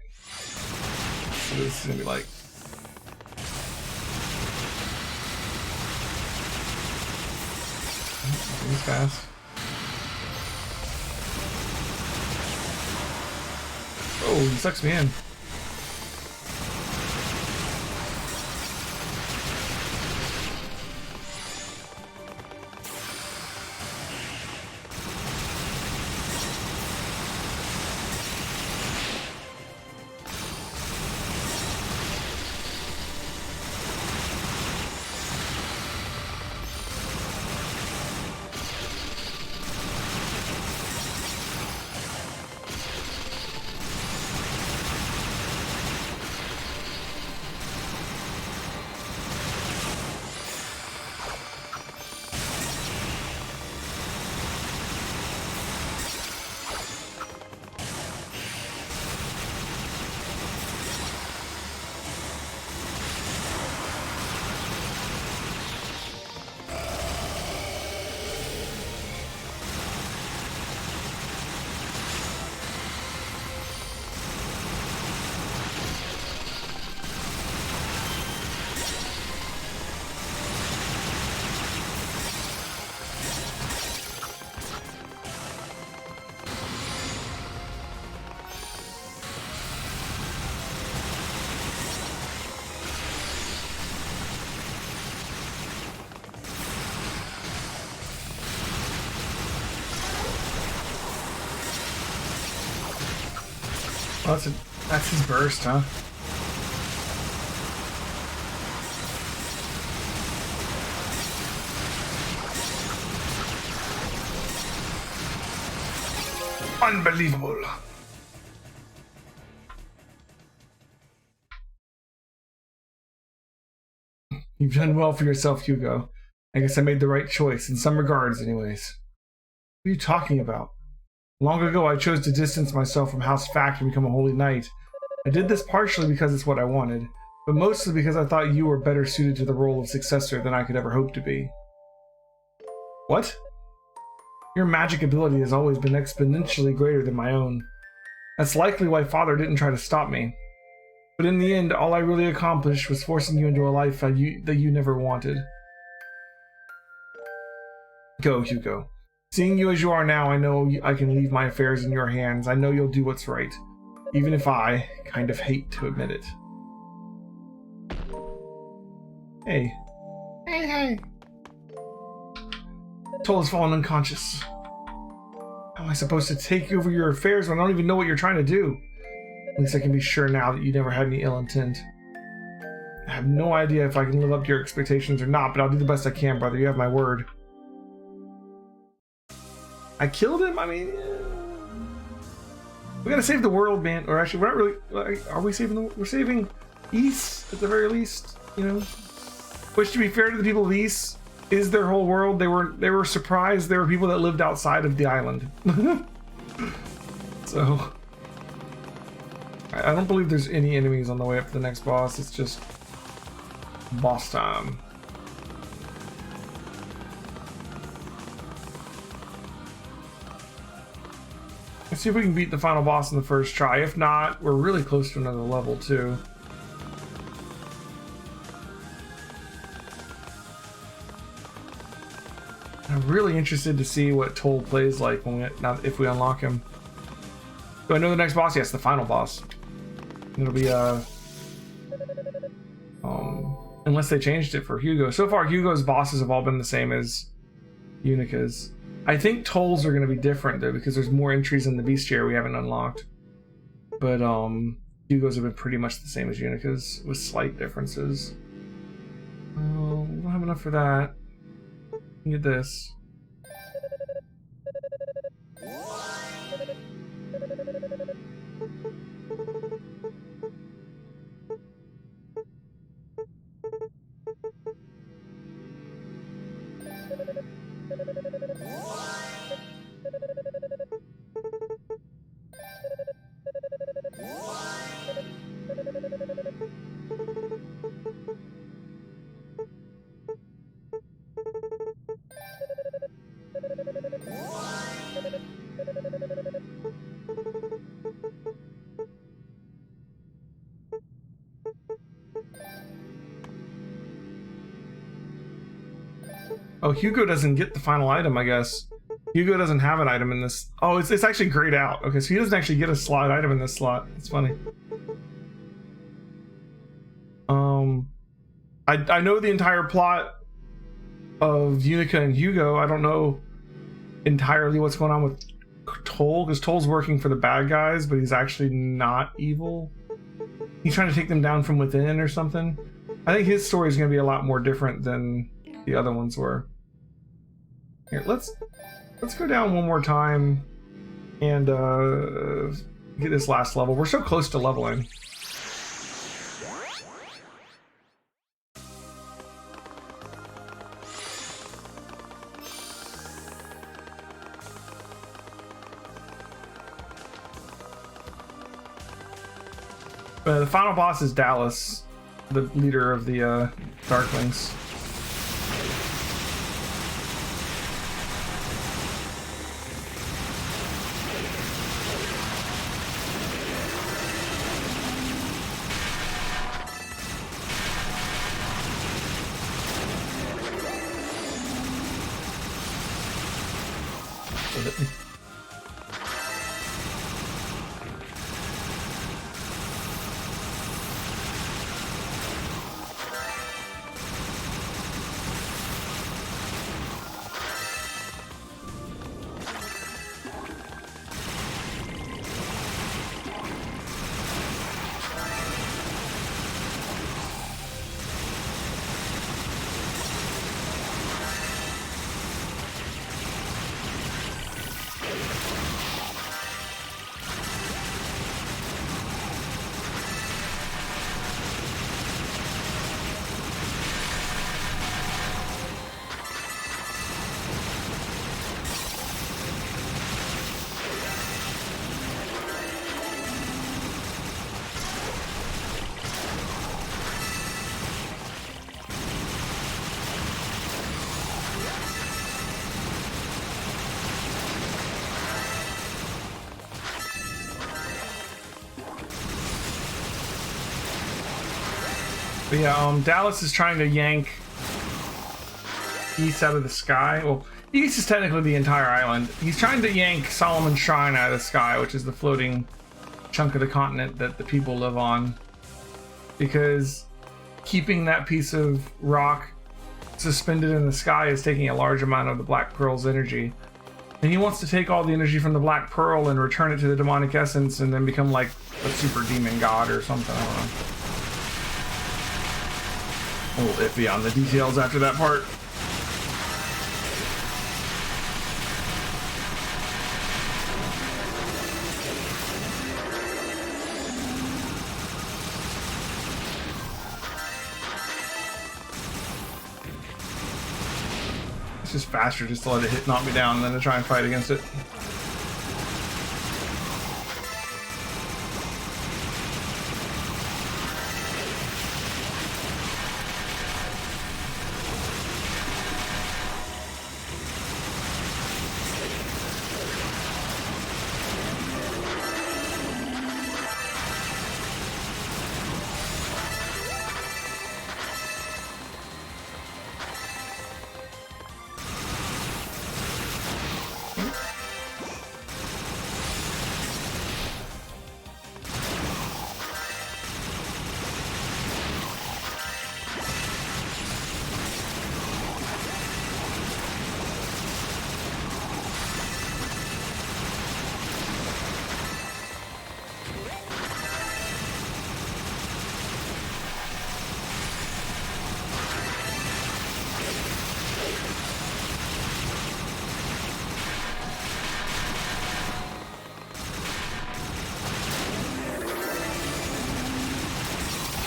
Speaker 1: So this is gonna be like... He's fast. Oh, he sucks me in. Well, that's his burst, huh? Unbelievable. You've done well for yourself, Hugo. I guess I made the right choice, in some regards, anyways. What are you talking about? Long ago, I chose to distance myself from House Fact and become a holy knight. I did this partially because it's what I wanted, but mostly because I thought you were better suited to the role of successor than I could ever hope to be. What? Your magic ability has always been exponentially greater than my own. That's likely why Father didn't try to stop me. But in the end, all I really accomplished was forcing you into a life that you never wanted. Go, Hugo. Seeing you as you are now, I know I can leave my affairs in your hands. I know you'll do what's right, even if I kind of hate to admit it. Hey. Hey. Toll has fallen unconscious. How am I supposed to take over your affairs when I don't even know what you're trying to do? At least I can be sure now that you never had any ill intent. I have no idea if I can live up to your expectations or not, but I'll do the best I can, brother. You have my word. I killed him? I mean, we gotta save the world, man. Or actually, we're not really. Are we saving the world? We're saving Ys at the very least, you know. Which, to be fair to the people of Ys, is their whole world. They were surprised there were people that lived outside of the island. So I don't believe there's any enemies on the way up to the next boss. It's just boss time. Let's see if we can beat the final boss in the first try. If not, we're really close to another level too. I'm really interested to see what Toll plays like when if we unlock him. Do I know the next boss? Yes, the final boss. It'll be unless they changed it for Hugo. So far, Hugo's bosses have all been the same as Unica's. I think Toll's are going to be different though because there's more entries in the bestiary we haven't unlocked. But Hugo's have been pretty much the same as Unica's with slight differences. We don't have enough for that. Get this. Oh, Hugo doesn't get the final item, I guess. Hugo doesn't have an item in this. Oh, it's actually grayed out. Okay, so he doesn't actually get a slot item in this slot. It's funny. I know the entire plot of Unica and Hugo. I don't know entirely what's going on with Toll, because Toll's working for the bad guys, but he's actually not evil. He's trying to take them down from within or something. I think his story is going to be a lot more different than the other ones were. Here, let's go down one more time and get this last level. We're so close to leveling. The final boss is Dallas, the leader of the Darklings. But yeah, Dallas is trying to yank East out of the sky. Well, East is technically the entire island. He's trying to yank Solomon's Shrine out of the sky, which is the floating chunk of the continent that the people live on. Because keeping that piece of rock suspended in the sky is taking a large amount of the Black Pearl's energy. And he wants to take all the energy from the Black Pearl and return it to the demonic essence and then become like a super demon god or something. I don't know. A little iffy on the details after that part. It's just faster just to let it knock me down than to try and fight against it.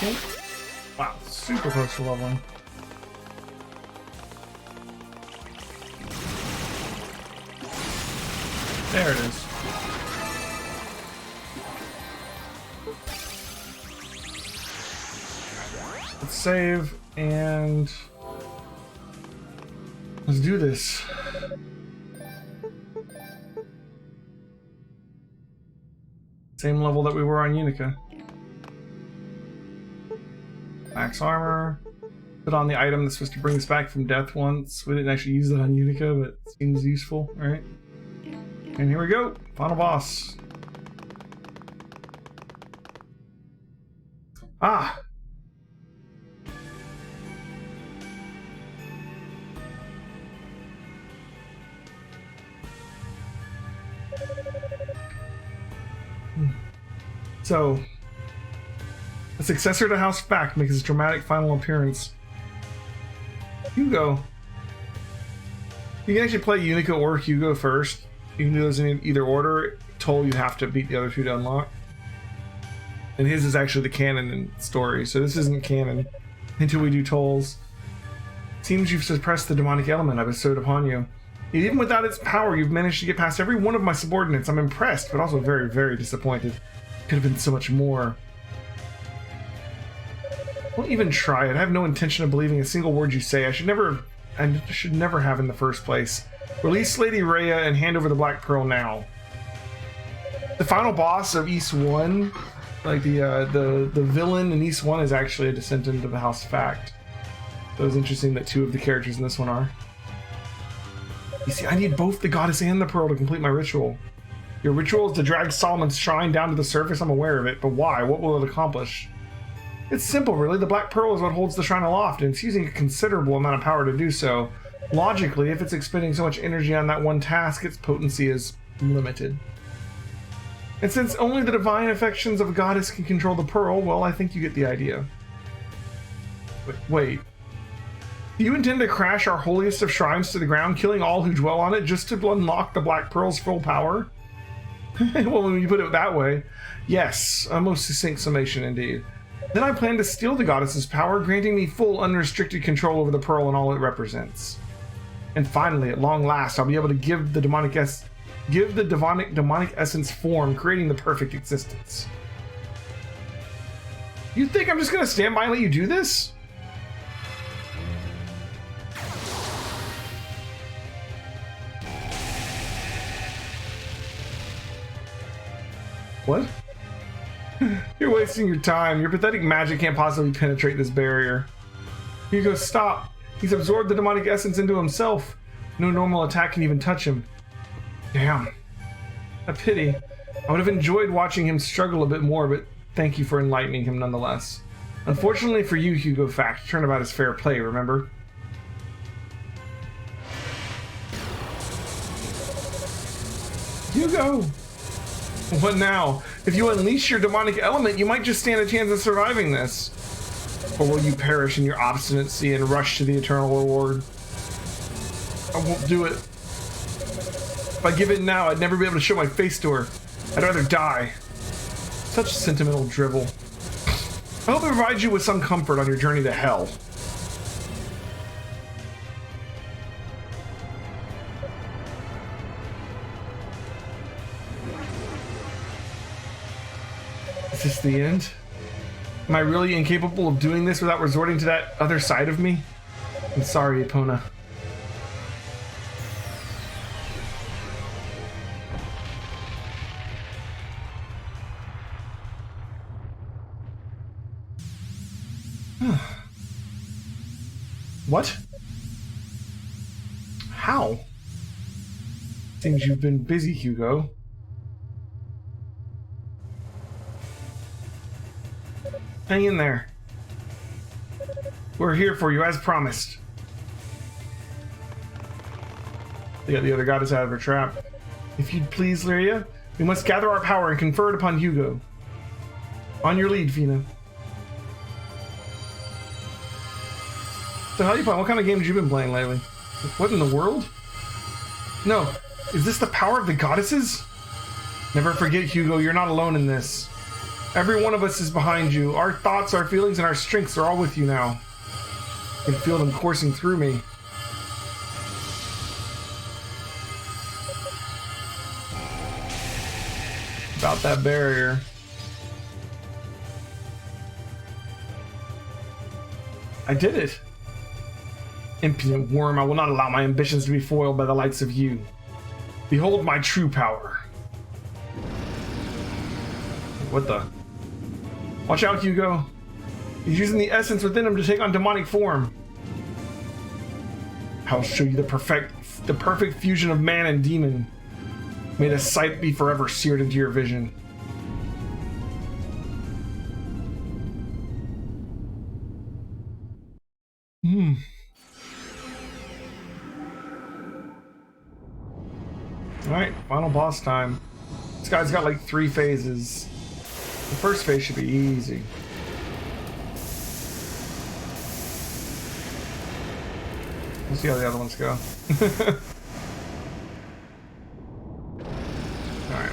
Speaker 1: Okay. Wow, super close to leveling. There it is. Let's save and let's do this. Same level that we were on Unica. Max armor. Put on the item that's supposed to bring us back from death once. We didn't actually use it on Unica, but it seems useful, right? And here we go. Final boss. Ah! So, a successor to House Fact makes his dramatic final appearance. Hugo. You can actually play Unica or Hugo first. You can do those in either order. Toll, you have to beat the other two to unlock. And his is actually the canon story, so this isn't canon until we do Toll's. Seems you've suppressed the demonic element I bestowed upon you. Yet even without its power, you've managed to get past every one of my subordinates. I'm impressed, but also very, very disappointed. Could have been so much more. Don't even try it. I have no intention of believing a single word you say. I should never have in the first place. Release Lady Rhea and hand over the Black Pearl now. The final boss of East 1, like the villain in East 1 is actually a descendant of the House Fact. So it's interesting that two of the characters in this one are. You see, I need both the goddess and the pearl to complete my ritual. Your ritual is to drag Solomon's Shrine down to the surface. I'm aware of it, but why? What will it accomplish? It's simple, really. The Black Pearl is what holds the shrine aloft, and it's using a considerable amount of power to do so. Logically, if it's expending so much energy on that one task, its potency is limited. And since only the divine affections of a goddess can control the pearl, well, I think you get the idea. Wait. Do you intend to crash our holiest of shrines to the ground, killing all who dwell on it, just to unlock the Black Pearl's full power? Well, when you put it that way, yes, a most succinct summation indeed. Then I plan to steal the goddess's power, granting me full unrestricted control over the pearl and all it represents. And finally, at long last, I'll be able to give the demonic essence form, creating the perfect existence. You think I'm just gonna stand by and let you do this? What? You're You're wasting your time. Your pathetic magic can't possibly penetrate this barrier. Hugo, stop. He's absorbed the demonic essence into himself. No normal attack can even touch him. Damn. A pity. I would have enjoyed watching him struggle a bit more, but thank you for enlightening him nonetheless. Unfortunately for you, Hugo, fact, turnabout is fair play, remember? Hugo! What now? If you unleash your demonic element, you might just stand a chance of surviving this. Or will you perish in your obstinacy and rush to the eternal reward? I won't do it. If I give in now, I'd never be able to show my face to her. I'd rather die. Such sentimental drivel. I hope it provides you with some comfort on your journey to hell. Is this the end? Am I really incapable of doing this without resorting to that other side of me? I'm sorry, Epona. What? How? Seems you've been busy, Hugo. Hang in there. We're here for you, as promised. They got the other goddess out of her trap. If you'd please, Lyria, we must gather our power and confer it upon Hugo. On your lead, Fina. So how do you play? What kind of games have you been playing lately? What in the world? No, is this the power of the goddesses? Never forget, Hugo, you're not alone in this. Every one of us is behind you. Our thoughts, our feelings, and our strengths are all with you now. I can feel them coursing through me. About that barrier. I did it. Impudent worm, I will not allow my ambitions to be foiled by the likes of you. Behold my true power. What the? Watch out, Hugo. He's using the essence within him to take on demonic form. I'll show you the perfect fusion of man and demon. May the sight be forever seared into your vision. Alright, final boss time. This guy's got like 3 phases. The first phase should be easy. We'll see how the other ones go. Alright.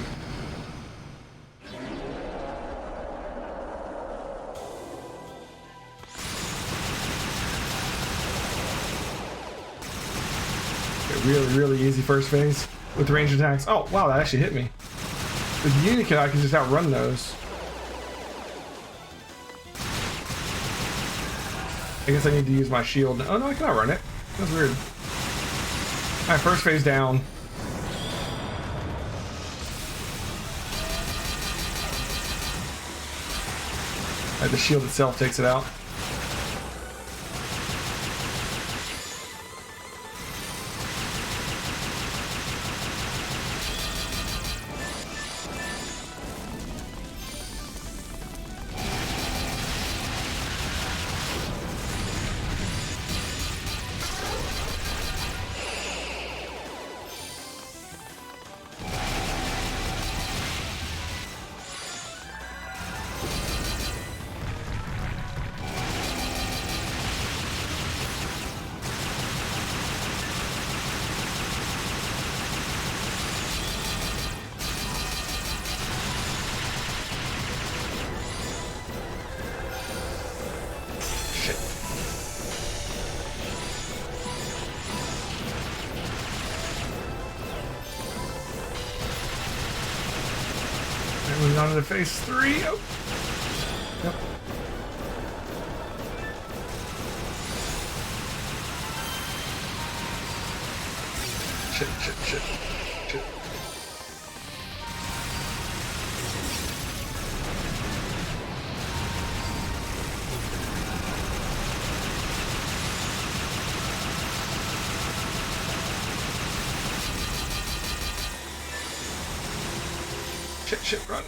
Speaker 1: Okay, really easy first phase with range attacks. Oh, wow, that actually hit me. With the Unikit, I can just outrun those. I guess I need to use my shield. Oh, no, I can outrun it. That's weird. Alright, first phase down. Alright, the shield itself takes it out. Moving on to phase 3. Oh. Yep. Shit. Shit, run.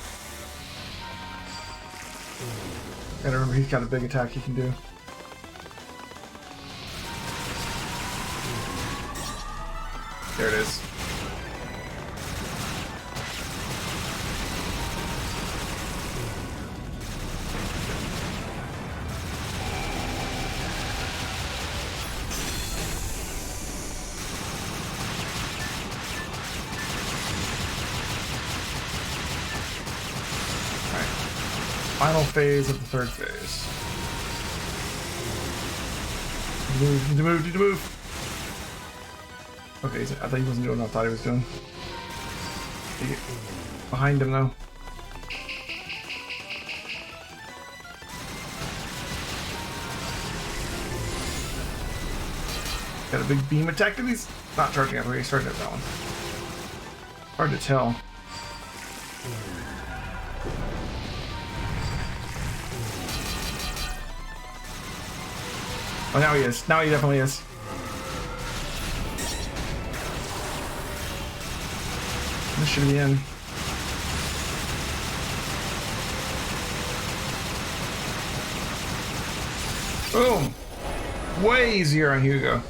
Speaker 1: Gotta remember he's got a big attack he can do. There it is. Final phase of the third phase. Need to move. Okay, I thought he wasn't doing what I thought he was doing. Behind him, though. Got a big beam attack, and he's not charging up. He's starting at that one. Hard to tell. Oh, now he is. Now he definitely is. This should be in. Boom! Way easier on Hugo.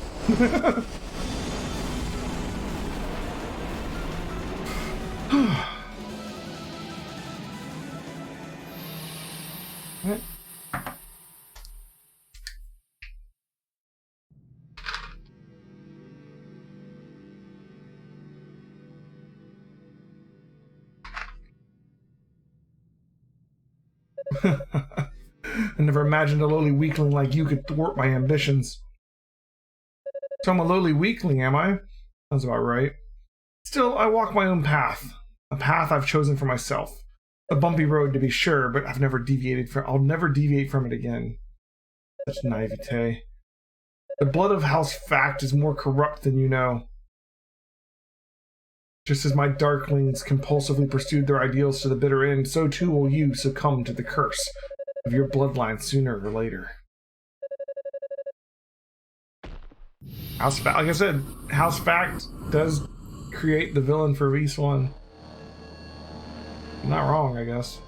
Speaker 1: I never imagined a lowly weakling like you could thwart my ambitions. So I'm a lowly weakling, am I? Sounds about right. Still, I walk my own path. A path I've chosen for myself. A bumpy road, to be sure, but I'll never deviate from it again. Such naivete. The blood of House Fact is more corrupt than you know. Just as my darklings compulsively pursued their ideals to the bitter end, so too will you succumb to the curse of your bloodline sooner or later. House Fact, like I said, House Fact does create the villain for Beast 1. Not wrong, I guess.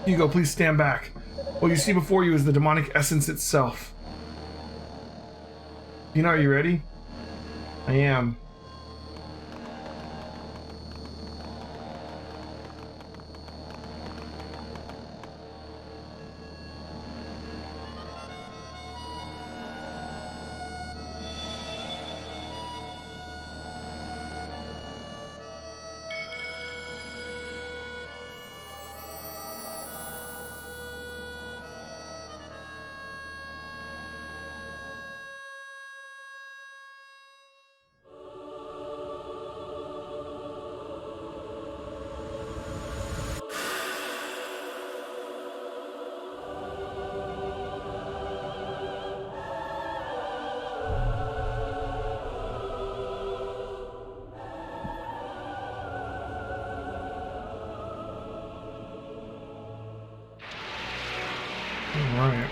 Speaker 1: Hugo, please stand back. What you see before you is the demonic essence itself. Dina, are you ready? I am. Alright.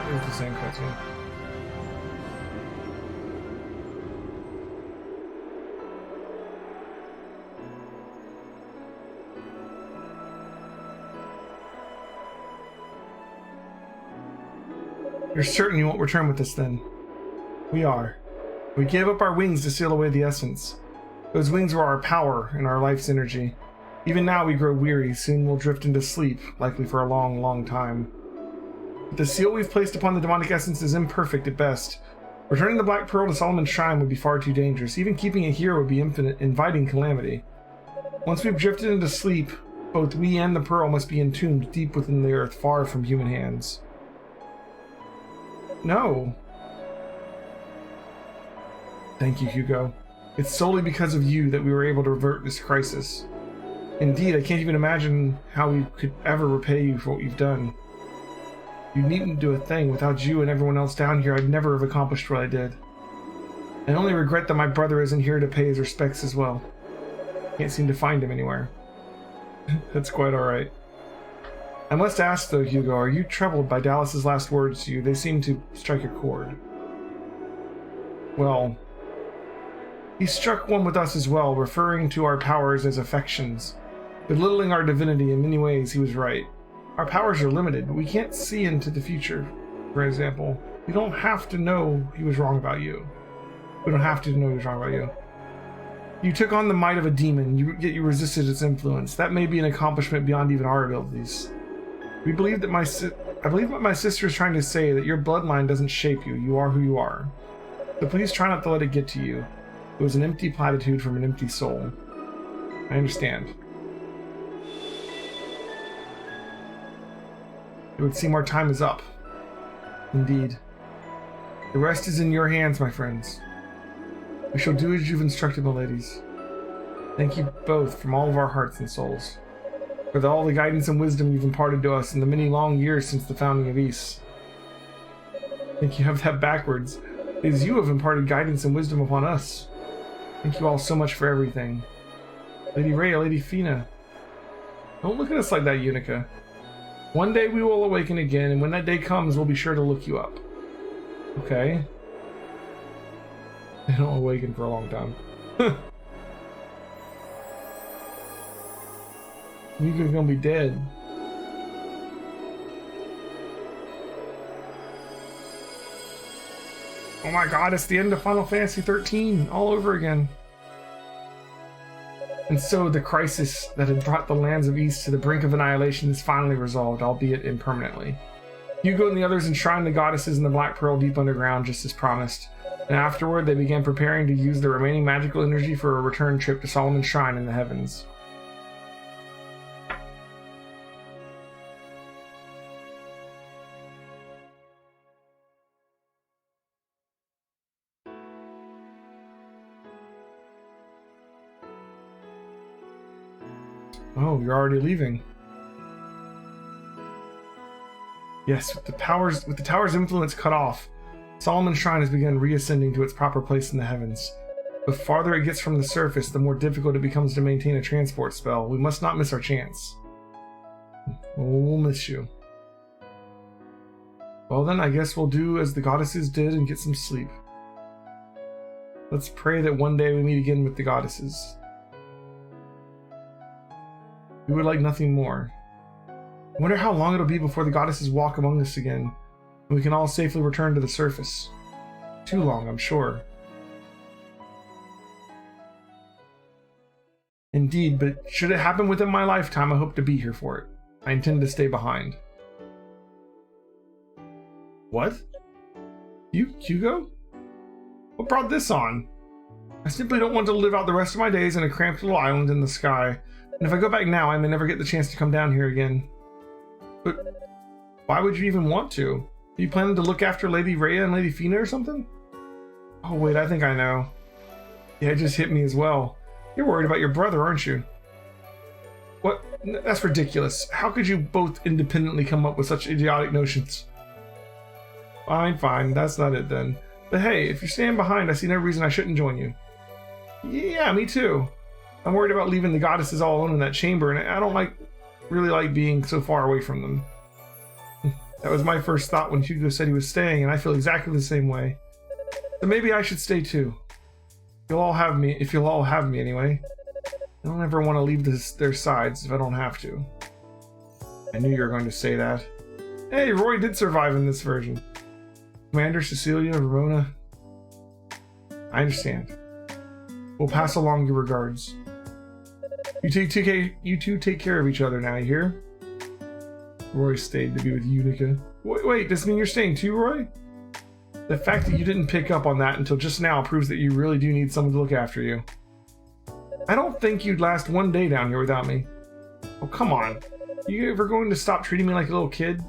Speaker 1: It was the same cutscene. You're certain you won't return with us then? We are. We gave up our wings to seal away the essence. Those wings were our power and our life's energy. Even now we grow weary, soon we'll drift into sleep, likely for a long, long time. The seal we've placed upon the demonic essence is imperfect at best. Returning the Black Pearl to Solomon's Shrine would be far too dangerous. Even keeping it here would be inviting calamity. Once we've drifted into sleep, both we and the Pearl must be entombed deep within the earth, far from human hands. No. Thank you, Hugo. It's solely because of you that we were able to avert this crisis. Indeed, I can't even imagine how we could ever repay you for what you've done. You needn't do a thing. Without you and everyone else down here, I'd never have accomplished what I did. I only regret that my brother isn't here to pay his respects as well. Can't seem to find him anywhere. That's quite alright. I must ask though, Hugo, are you troubled by Dallas's last words to you? They seem to strike a chord. Well, he struck one with us as well, referring to our powers as affections. Belittling our divinity in many ways, he was right. Our powers are limited. We can't see into the future, for example. You don't have to know he was wrong about you. We don't have to know he was wrong about you. You took on the might of a demon, yet you resisted its influence. That may be an accomplishment beyond even our abilities. I believe what my sister is trying to say, that your bloodline doesn't shape you. You are who you are. So please try not to let it get to you. It was an empty platitude from an empty soul. I understand. It would seem our time is up. Indeed. The rest is in your hands, my friends. We shall do as you've instructed, my ladies. Thank you both from all of our hearts and souls for all the guidance and wisdom you've imparted to us in the many long years since the founding of Ys. I think you have that backwards. It is you who have imparted guidance and wisdom upon us. Thank you all so much for everything. Lady Rhea, Lady Fina. Don't look at us like that, Unica. One day we will awaken again, and when that day comes, we'll be sure to look you up. Okay. They don't awaken for a long time. You're gonna be dead. Oh my god, it's the end of Final Fantasy 13 all over again. And so the crisis that had brought the lands of Ys to the brink of annihilation is finally resolved, albeit impermanently. Hugo and the others enshrined the goddesses in the Black Pearl deep underground, just as promised. And afterward, they began preparing to use the remaining magical energy for a return trip to Solomon's Shrine in the heavens. Oh, you're already leaving. Yes, with the tower's influence cut off, Solomon's Shrine has begun reascending to its proper place in the heavens. The farther it gets from the surface, the more difficult it becomes to maintain a transport spell. We must not miss our chance. We'll miss you. Well then, I guess we'll do as the goddesses did and get some sleep. Let's pray that one day we meet again with the goddesses. We would like nothing more. I wonder how long it'll be before the goddesses walk among us again, and we can all safely return to the surface. Too long, I'm sure. Indeed, but should it happen within my lifetime, I hope to be here for it. I intend to stay behind. What? You, Hugo? What brought this on? I simply don't want to live out the rest of my days in a cramped little island in the sky, and if I go back now, I may never get the chance to come down here again. But why would you even want to? Are you planning to look after Lady Rhea and Lady Fina or something? Oh wait, I think I know. Yeah, it just hit me as well. You're worried about your brother, aren't you? What? That's ridiculous. How could you both independently come up with such idiotic notions? Fine, that's not it then. But hey, if you're staying behind, I see no reason I shouldn't join you. Yeah, me too. I'm worried about leaving the goddesses all alone in that chamber, and I don't really like being so far away from them. That was my first thought when Hugo said he was staying, and I feel exactly the same way. So maybe I should stay too. If you'll all have me anyway. I don't ever want to leave their sides if I don't have to. I knew you were going to say that. Hey, Roy did survive in this version. Commander, Cecilia, Ramona. I understand. We'll pass along your regards. You two take care of each other now, you hear? Roy stayed to be with Unica. Wait, does this mean you're staying too, Roy? The fact that you didn't pick up on that until just now proves that you really do need someone to look after you. I don't think you'd last one day down here without me. Oh, come on. You ever going to stop treating me like a little kid?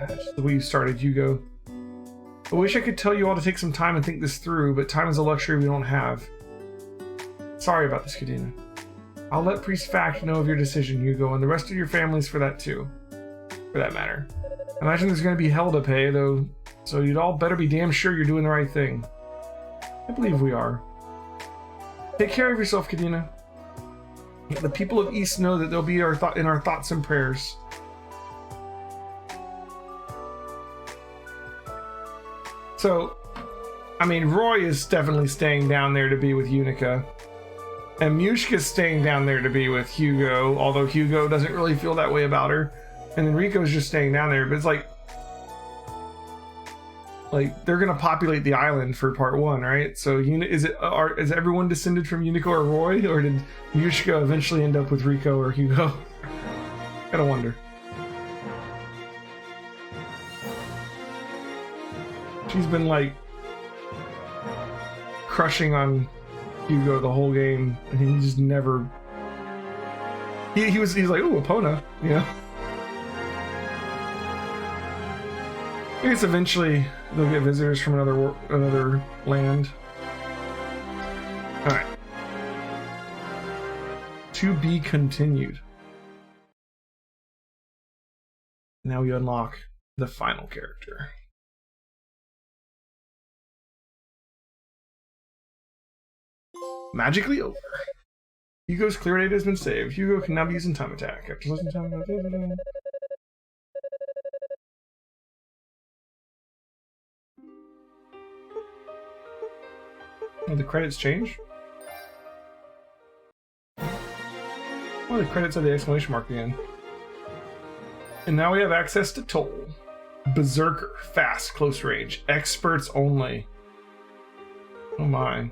Speaker 1: Just the way you started, Hugo. I wish I could tell you all to take some time and think this through, but time is a luxury we don't have. Sorry about this, Kadena. I'll let Priest Fact know of your decision, Hugo, and the rest of your families for that too. For that matter. I imagine there's going to be hell to pay, though, so you'd all better be damn sure you're doing the right thing. I believe we are. Take care of yourself, Kadena. The people of East know that they'll be in our thoughts and prayers. So, I mean, Roy is definitely staying down there to be with Unica. And Mushka's staying down there to be with Hugo, although Hugo doesn't really feel that way about her. And then Rico's just staying down there, but it's like they're gonna populate the island for part 1, right? So is everyone descended from Unico or Roy, or did Mushka eventually end up with Rico or Hugo? Gotta wonder. She's been like crushing on Hugo the whole game, and he just never. He's like, ooh, Epona, you know. I guess eventually they'll get visitors from another land. All right. To be continued. Now we unlock the final character. Magically over. Hugo's clear data has been saved. Hugo can now be using time attack. After listening to time attack. Oh, the credits change? Oh, the credits have the exclamation mark again. And now we have access to Toll. Berserker. Fast, close range. Experts only. Oh my.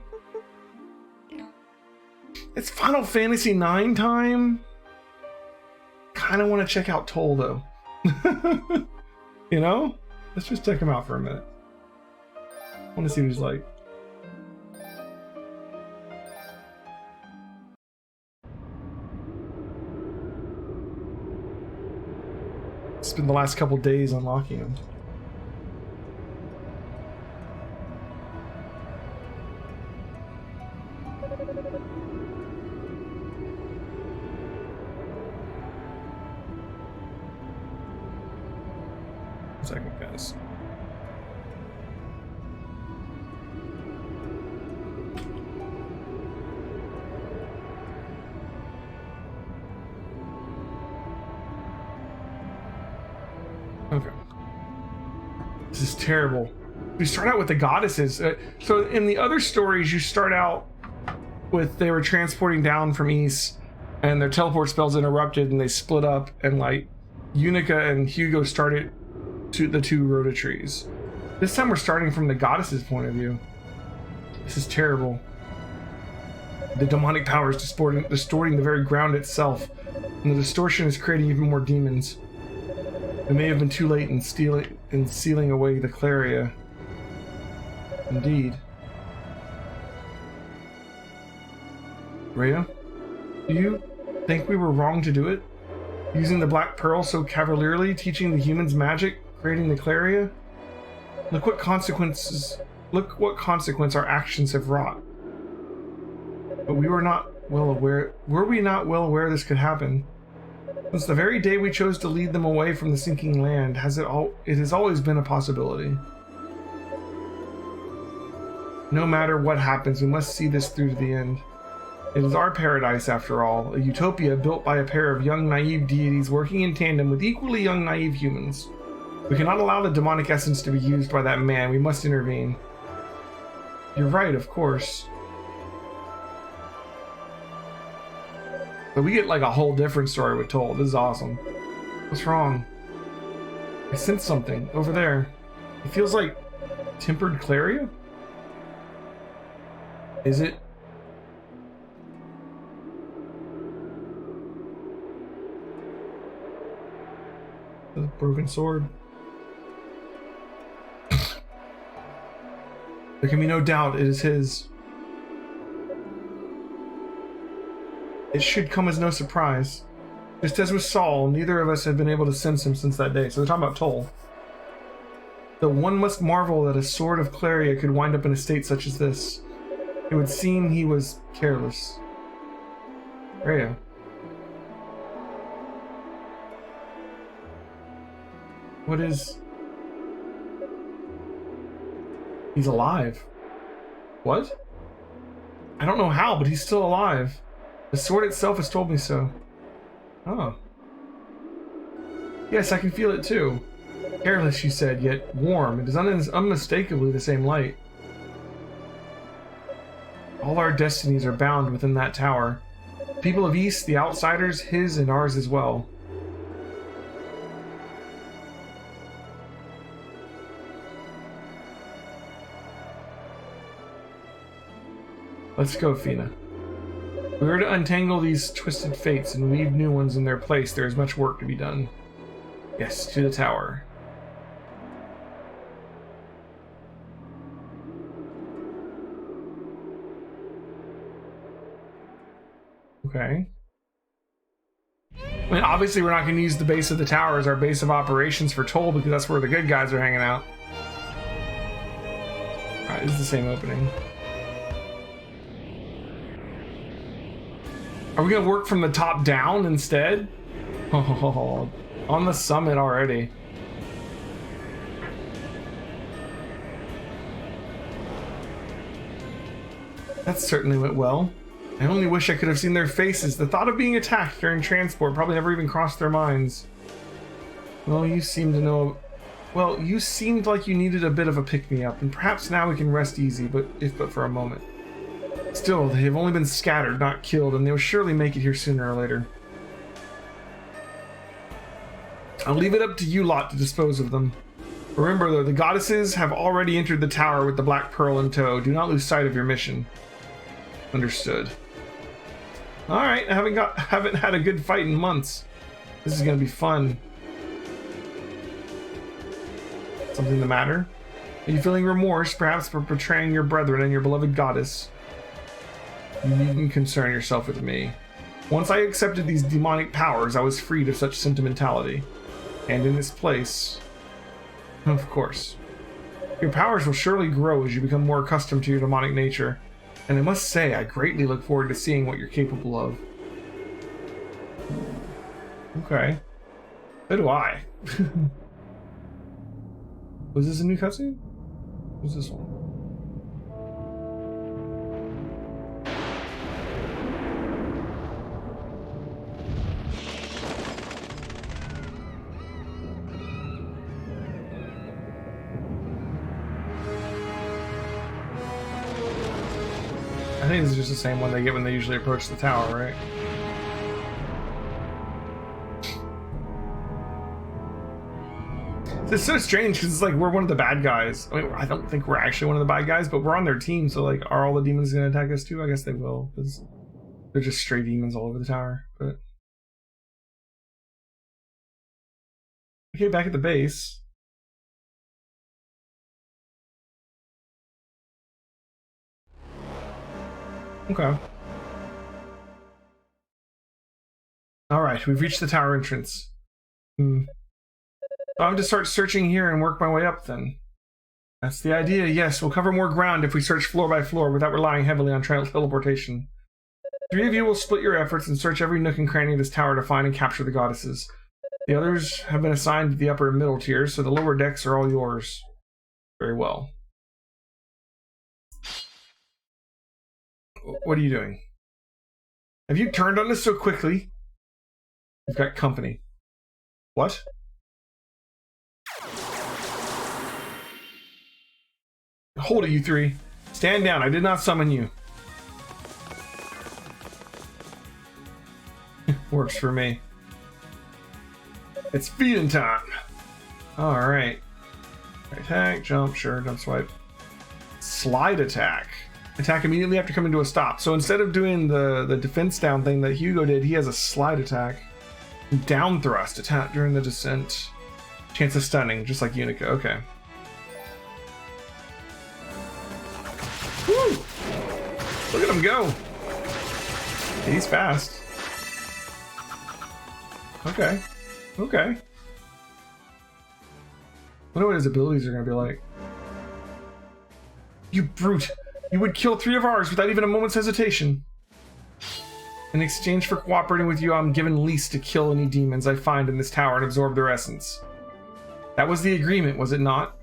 Speaker 1: It's Final Fantasy IX time. Kind of want to check out Toll though. You know? Let's just check him out for a minute. I want to see what he's like. Spent the last couple days unlocking him. One second, guys. Okay. This is terrible. We start out with the goddesses. So in the other stories, you start out with they were transporting down from East, and their teleport spells interrupted, and they split up, and like Unica and Hugo started to the two Rhoda trees. This time we're starting from the goddesses' point of view. This is terrible. The demonic power is distorting the very ground itself, and the distortion is creating even more demons. It may have been too late in sealing away the Claria. Indeed. Rhea, do you think we were wrong to do it? Using the Black Pearl so cavalierly, teaching the humans magic, creating the Claria? Look what consequence our actions have wrought. But we were not well aware. Were we not well aware this could happen? Since the very day we chose to lead them away from the sinking land, it has always been a possibility. No matter what happens, we must see this through to the end. It is our paradise, after all, a utopia built by a pair of young, naive deities working in tandem with equally young, naive humans. We cannot allow the demonic essence to be used by that man. We must intervene. You're right, of course. But we get like a whole different story with Toll. This is awesome. What's wrong? I sense something over there. It feels like tempered Claria? Is it? The broken sword. There can be no doubt it is his. It should come as no surprise. Just as with Saul, neither of us have been able to sense him since that day. So they're talking about Toll. Though one must marvel that a sword of Claria could wind up in a state such as this. It would seem he was careless. Rhea. What is... He's alive. What? I don't know how, but he's still alive. The sword itself has told me so. Oh. Yes, I can feel it too. Careless, you said, yet warm. It is unmistakably the same light. All our destinies are bound within that tower. The people of East, the outsiders, his and ours as well. Let's go, Fina. If we are to untangle these twisted fates and weave new ones in their place, there is much work to be done. Yes, to the tower. Okay. I mean, obviously we're not going to use the base of the tower as our base of operations for Toll because that's where the good guys are hanging out. Alright, this is the same opening. Are we going to work from the top down instead? Oh, on the summit already. That certainly went well. I only wish I could have seen their faces. The thought of being attacked during transport probably never even crossed their minds. Well, you seem to know... Well, you seemed like you needed a bit of a pick-me-up, and perhaps now we can rest easy, but for a moment. Still, they have only been scattered, not killed, and they will surely make it here sooner or later. I'll leave it up to you lot to dispose of them. Remember, though, the goddesses have already entered the tower with the Black Pearl in tow. Do not lose sight of your mission. Understood. Alright, I haven't had a good fight in months. This is gonna be fun. Something the matter? Are you feeling remorse, perhaps for betraying your brethren and your beloved goddess? You needn't concern yourself with me. Once I accepted these demonic powers, I was freed of such sentimentality. And in this place... Of course. Your powers will surely grow as you become more accustomed to your demonic nature. And I must say, I greatly look forward to seeing what you're capable of. Okay. So do I. Was this a new cutscene? What's this one? I think this is just the same one they get when they usually approach the tower, right? It's so strange because it's like we're one of the bad guys. I mean, I don't think we're actually one of the bad guys, but we're on their team, so like, are all the demons going to attack us too? I guess they will, because they're just stray demons all over the tower, but... Okay, back at the base. Okay. Alright, we've reached the tower entrance. I'll have to start searching here and work my way up then. That's the idea, yes. We'll cover more ground if we search floor by floor without relying heavily on teleportation. 3 of you will split your efforts and search every nook and cranny of this tower to find and capture the goddesses. The others have been assigned to the upper and middle tiers, so the lower decks are all yours. Very well. What are you doing? Have you turned on us so quickly? We've got company. What? Hold it, you 3. Stand down. I did not summon you. Works for me. It's feeding time. Alright. Attack, jump, sure, jump swipe. Slide attack. Attack immediately after coming to a stop. So instead of doing the defense down thing that Hugo did, he has a slide attack. Down thrust. Attack during the descent. Chance of stunning, just like Unica. Okay. Woo! Look at him go. He's fast. Okay. Okay. wonder what his abilities are gonna be like. You brute! You would kill 3 of ours without even a moment's hesitation. In exchange for cooperating with you, I'm given lease to kill any demons I find in this tower and absorb their essence. That was the agreement, was it not?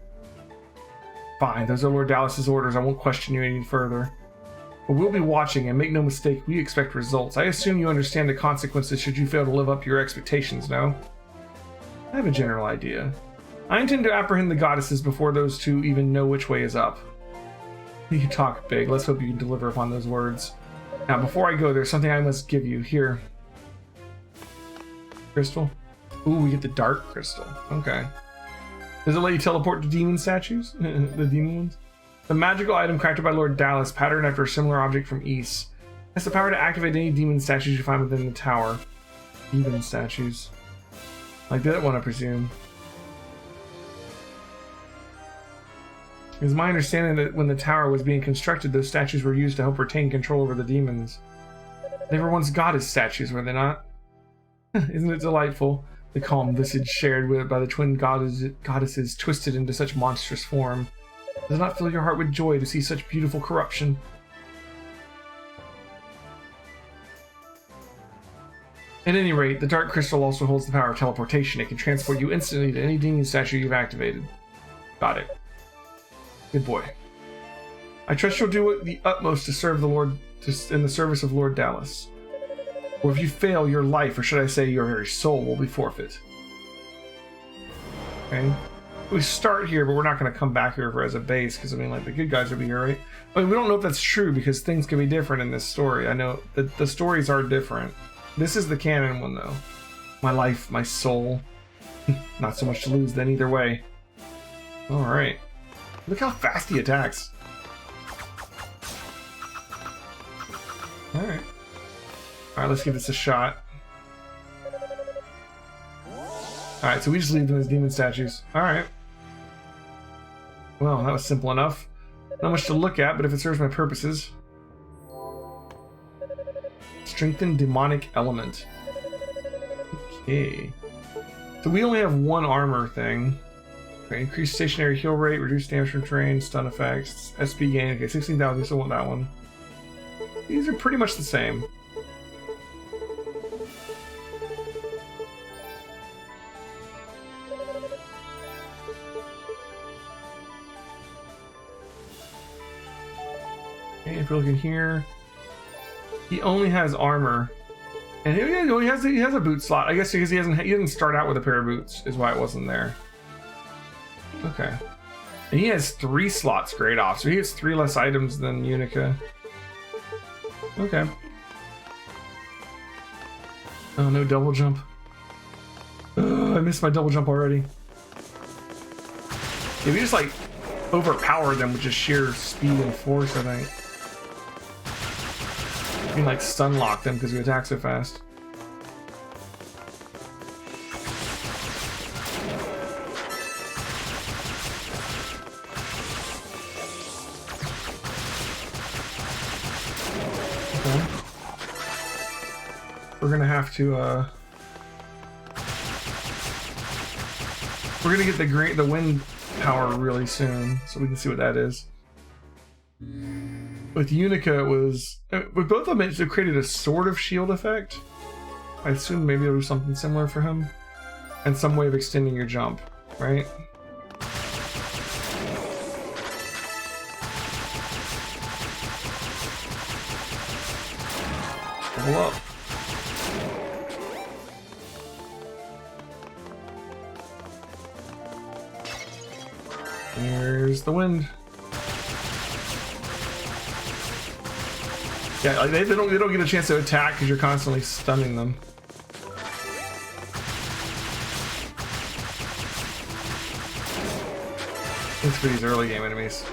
Speaker 1: Fine, those are Lord Dallas's orders. I won't question you any further. But we'll be watching, and make no mistake, we expect results. I assume you understand the consequences should you fail to live up to your expectations, no? I have a general idea. I intend to apprehend the goddesses before those two even know which way is up. You talk big. Let's hope you can deliver upon those words. Now, before I go, there's something I must give you. Here. Crystal? Ooh, we get the dark crystal. Okay. Does it let you teleport to demon statues? The demon ones? The magical item crafted by Lord Dallas, patterned after a similar object from East. Has the power to activate any demon statues you find within the tower. Demon statues. Like that one, I presume. It is my understanding that when the tower was being constructed, those statues were used to help retain control over the demons. They were once goddess statues, were they not? Isn't it delightful? The calm visage shared by the twin goddesses twisted into such monstrous form. Does it not fill your heart with joy to see such beautiful corruption? At any rate, the dark crystal also holds the power of teleportation. It can transport you instantly to any demon statue you've activated. Got it. Good boy. I trust you'll do the utmost to serve the Lord in the service of Lord Dallas. Or if you fail, your life, or should I say your very soul, will be forfeit. Okay. We start here, but we're not going to come back here for as a base, because I mean, like, the good guys will be here, right? I mean, we don't know if that's true, because things can be different in this story. I know that the stories are different. This is the canon one, though. My life, my soul. Not so much to lose then either way. Alright. Look how fast he attacks. Alright. Alright, let's give this a shot. Alright, so we just leave them as demon statues. Alright. Well, that was simple enough. Not much to look at, but if it serves my purposes. Strengthen demonic element. Okay. So we only have one armor thing. Okay, increase stationary heal rate, reduce damage from terrain, stun effects, SP gain. Okay, 16,000, still want that one. These are pretty much the same. Okay, if you're looking here, he only has armor, and he has a boot slot. I guess because he didn't start out with a pair of boots, is why it wasn't there. Okay. And he has 3 slots grayed off, so he has 3 less items than Unica. Okay. Oh, no double jump. Ugh, I missed my double jump already. Yeah, we just like overpower them with just sheer speed and force, I think. We can like stun lock them because we attack so fast. We're gonna have to we're gonna get the wind power really soon, so we can see what that is. With Unica, it was with both of them it created a sort of shield effect. I assume maybe it'll do something similar for him, and some way of extending your jump, right? Level up. Here's the wind. Yeah, like they don't get a chance to attack because you're constantly stunning them. It's for these early game enemies.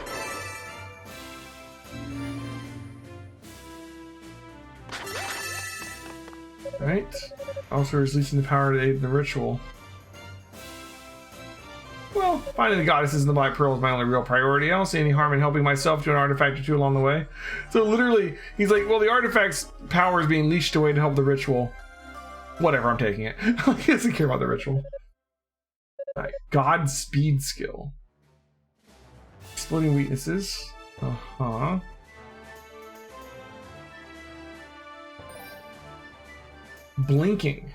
Speaker 1: Right. Also releasing the power to aid the ritual. Well, finding the goddesses in the Black Pearl is my only real priority. I don't see any harm in helping myself to an artifact or two along the way. So literally, he's like, well, the artifact's power is being leashed away to help the ritual. Whatever, I'm taking it. He doesn't care about the ritual. Alright, Godspeed skill. Exploding weaknesses. Uh-huh. Blinking.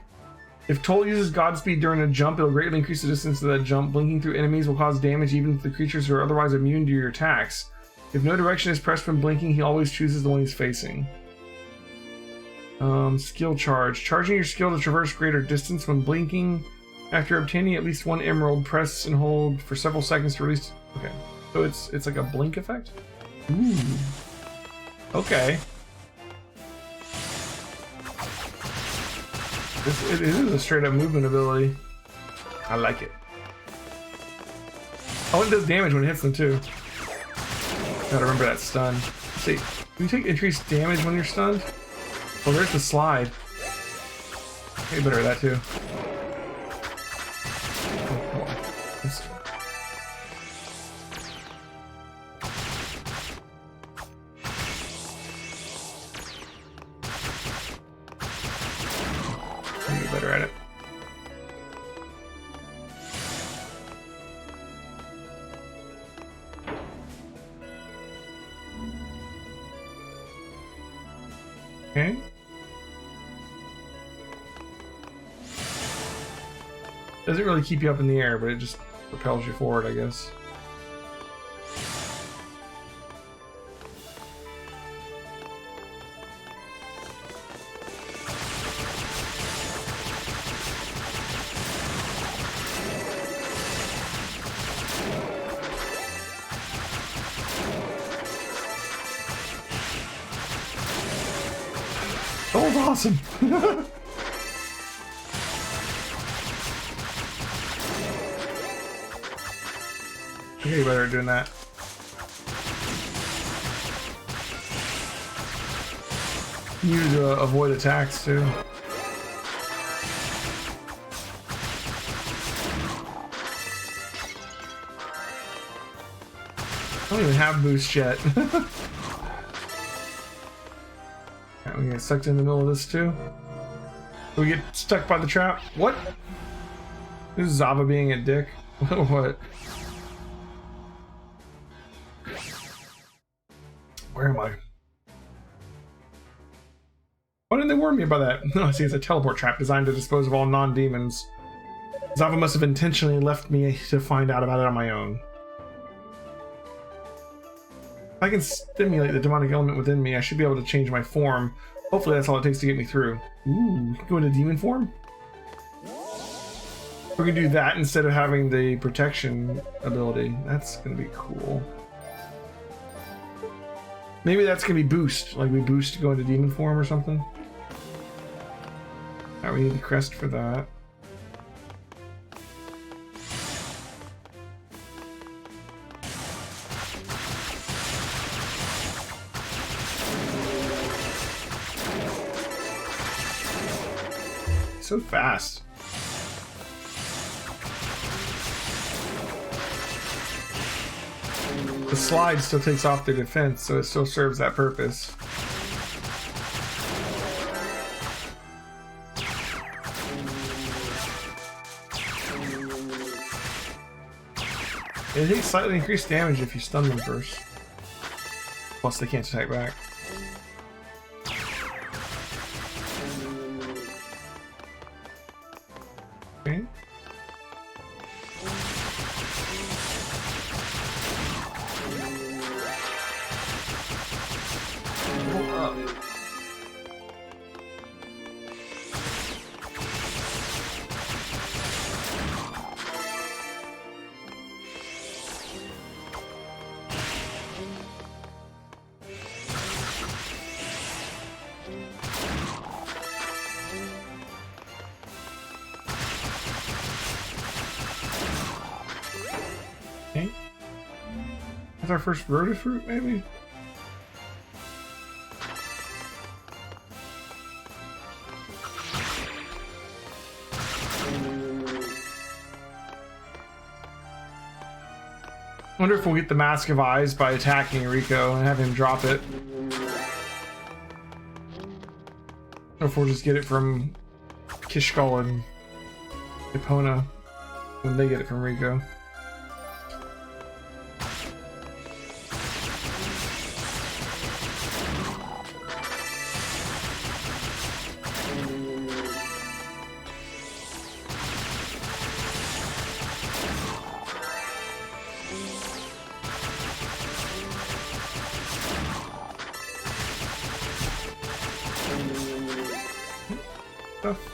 Speaker 1: If Toll uses Godspeed during a jump, it'll greatly increase the distance of that jump. Blinking through enemies will cause damage even to the creatures who are otherwise immune to your attacks. If no direction is pressed when blinking, he always chooses the one he's facing. Skill charge. Charging your skill to traverse greater distance when blinking. After obtaining at least one emerald, press and hold for several seconds to release. Okay, so it's like a blink effect. Ooh. Okay. It is a straight up movement ability. I like it. Oh, it does damage when it hits them too. Gotta remember that stun. Let's see, do you take increased damage when you're stunned? Well, there's the slide. Maybe better at that too. Oh, come on. Maybe better at it. Okay. Doesn't really keep you up in the air, but it just propels you forward, I guess. That was awesome. Okay, you better doing that. You need to avoid attacks too. I don't even have boost yet. We get sucked in the middle of this too. We get stuck by the trap. What? This is Zava being a dick. What? Where am I? Why didn't they warn me about that? No, I see, it's a teleport trap designed to dispose of all non-demons. Zava must have intentionally left me to find out about it on my own. If I can stimulate the demonic element within me, I should be able to change my form. Hopefully that's all it takes to get me through. Ooh, go into demon form? We can do that instead of having the protection ability. That's gonna be cool. Maybe that's gonna be boost, like we boost to go into demon form or something. Alright, we need the crest for that. So fast. The slide still takes off their defense, so it still serves that purpose. It takes slightly increased damage if you stun them first. Plus they can't attack back. Okay. Okay. That's our first Rota fruit, maybe? I wonder if we'll get the Mask of Eyes by attacking Rico and have him drop it. Or if we'll just get it from Kishkal and Epona. when they get it from Rico. Left.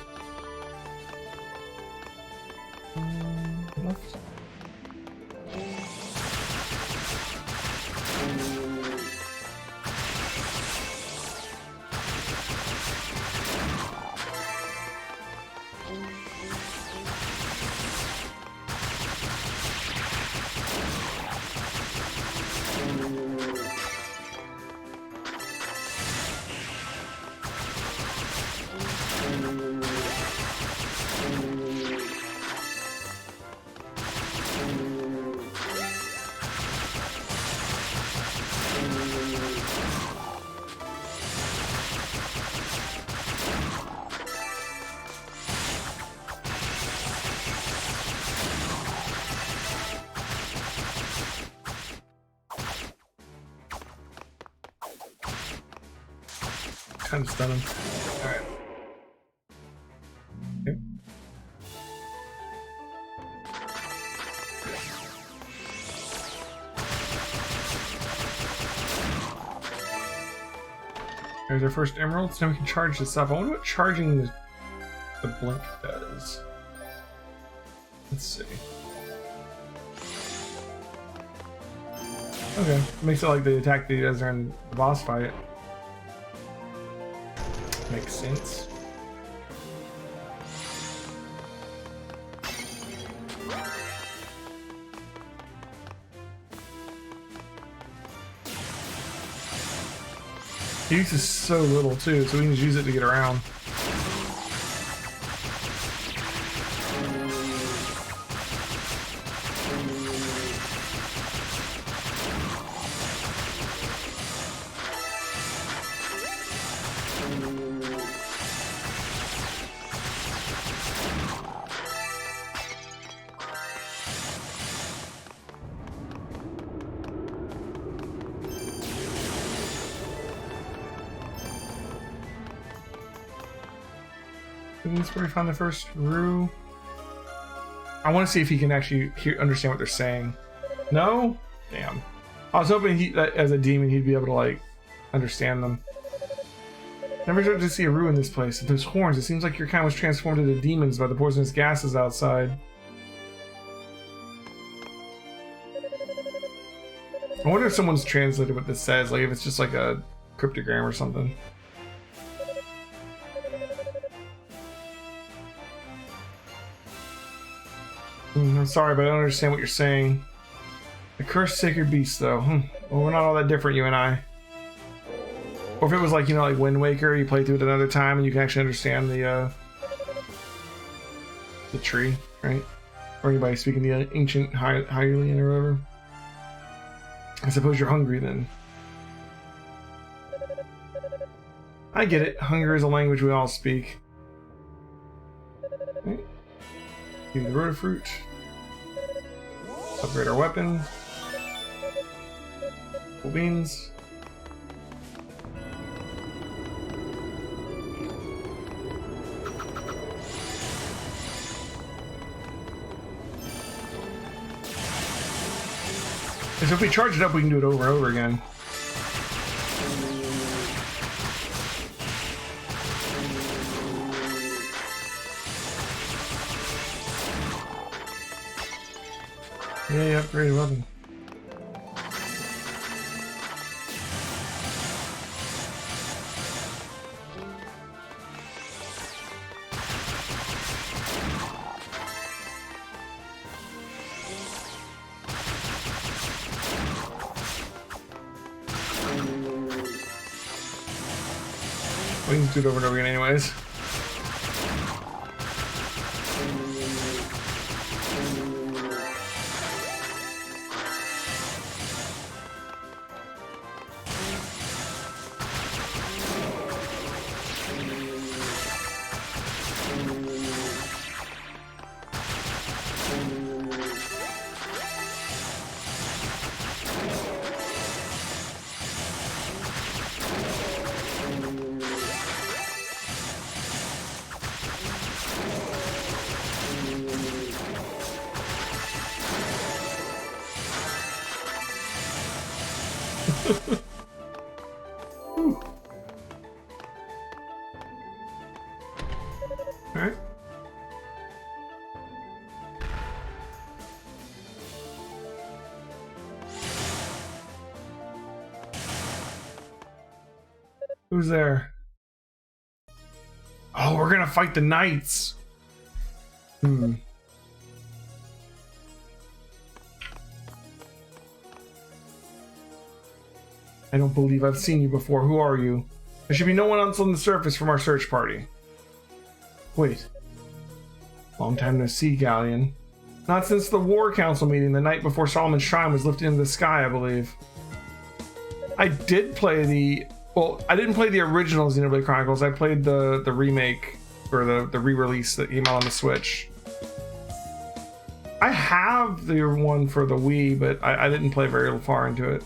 Speaker 1: Kind of stunning. Alright. Okay. There's our first emerald, so now we can charge this up. I wonder what charging the blink does. Let's see. Okay, makes it like the attack that he does during the boss fight. Makes sense. He uses so little too, so we can just use it to get around. That's where we found the first rue. I want to see if he can actually understand what they're saying. No? Damn. I was hoping that as a demon he'd be able to like understand them. Never started to see a rue in this place. Those horns, it seems like your kind was transformed into demons by the poisonous gases outside. I wonder if someone's translated what this says, like if it's just like a cryptogram or something. I'm sorry, but I don't understand what you're saying. The cursed sacred beast, though. Well, we're not all that different, you and I. Or if it was like, you know, like Wind Waker, you play through it another time and you can actually understand the tree, right? Or anybody speaking the ancient Hylian or whatever. I suppose you're hungry then. I get it. Hunger is a language we all speak. Okay. Give the rotor fruit. Upgrade our weapon. Cool beans. So if we charge it up, we can do it over and over again. Yeah, upgrade weapon. We can do it over and over again anyways. Alright. Who's there? Oh, we're gonna fight the knights. I don't believe I've seen you before. Who are you? There should be no one else on the surface from our search party. Wait. Long time no see, Galleon. Not since the War Council meeting the night before Solomon's Shrine was lifted into the sky, I believe. I did play the... Well, I didn't play the original Xenoblade Chronicles. I played the remake, or the re-release that came out on the Switch. I have the one for the Wii, but I didn't play very far into it.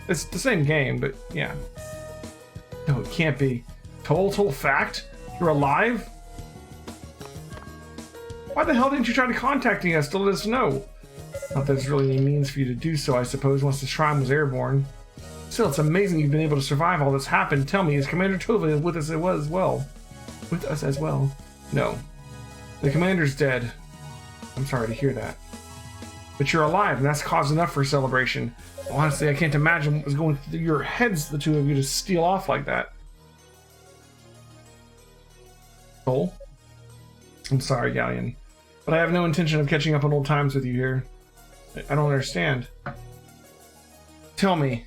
Speaker 1: It's the same game, but yeah. No, it can't be. Total fact? You're alive? Why the hell didn't you try to contacting us to let us know? Not that there's really any means for you to do so, I suppose, once the shrine was airborne. Still, it's amazing you've been able to survive all that's happened. Tell me, is Commander Tova with us as well? With us as well? No. The commander's dead. I'm sorry to hear that. But you're alive, and that's cause enough for a celebration. Honestly, I can't imagine what was going through your heads, the two of you, to steal off like that. Cole? I'm sorry, Galleon. But I have no intention of catching up on old times with you here. I don't understand. Tell me.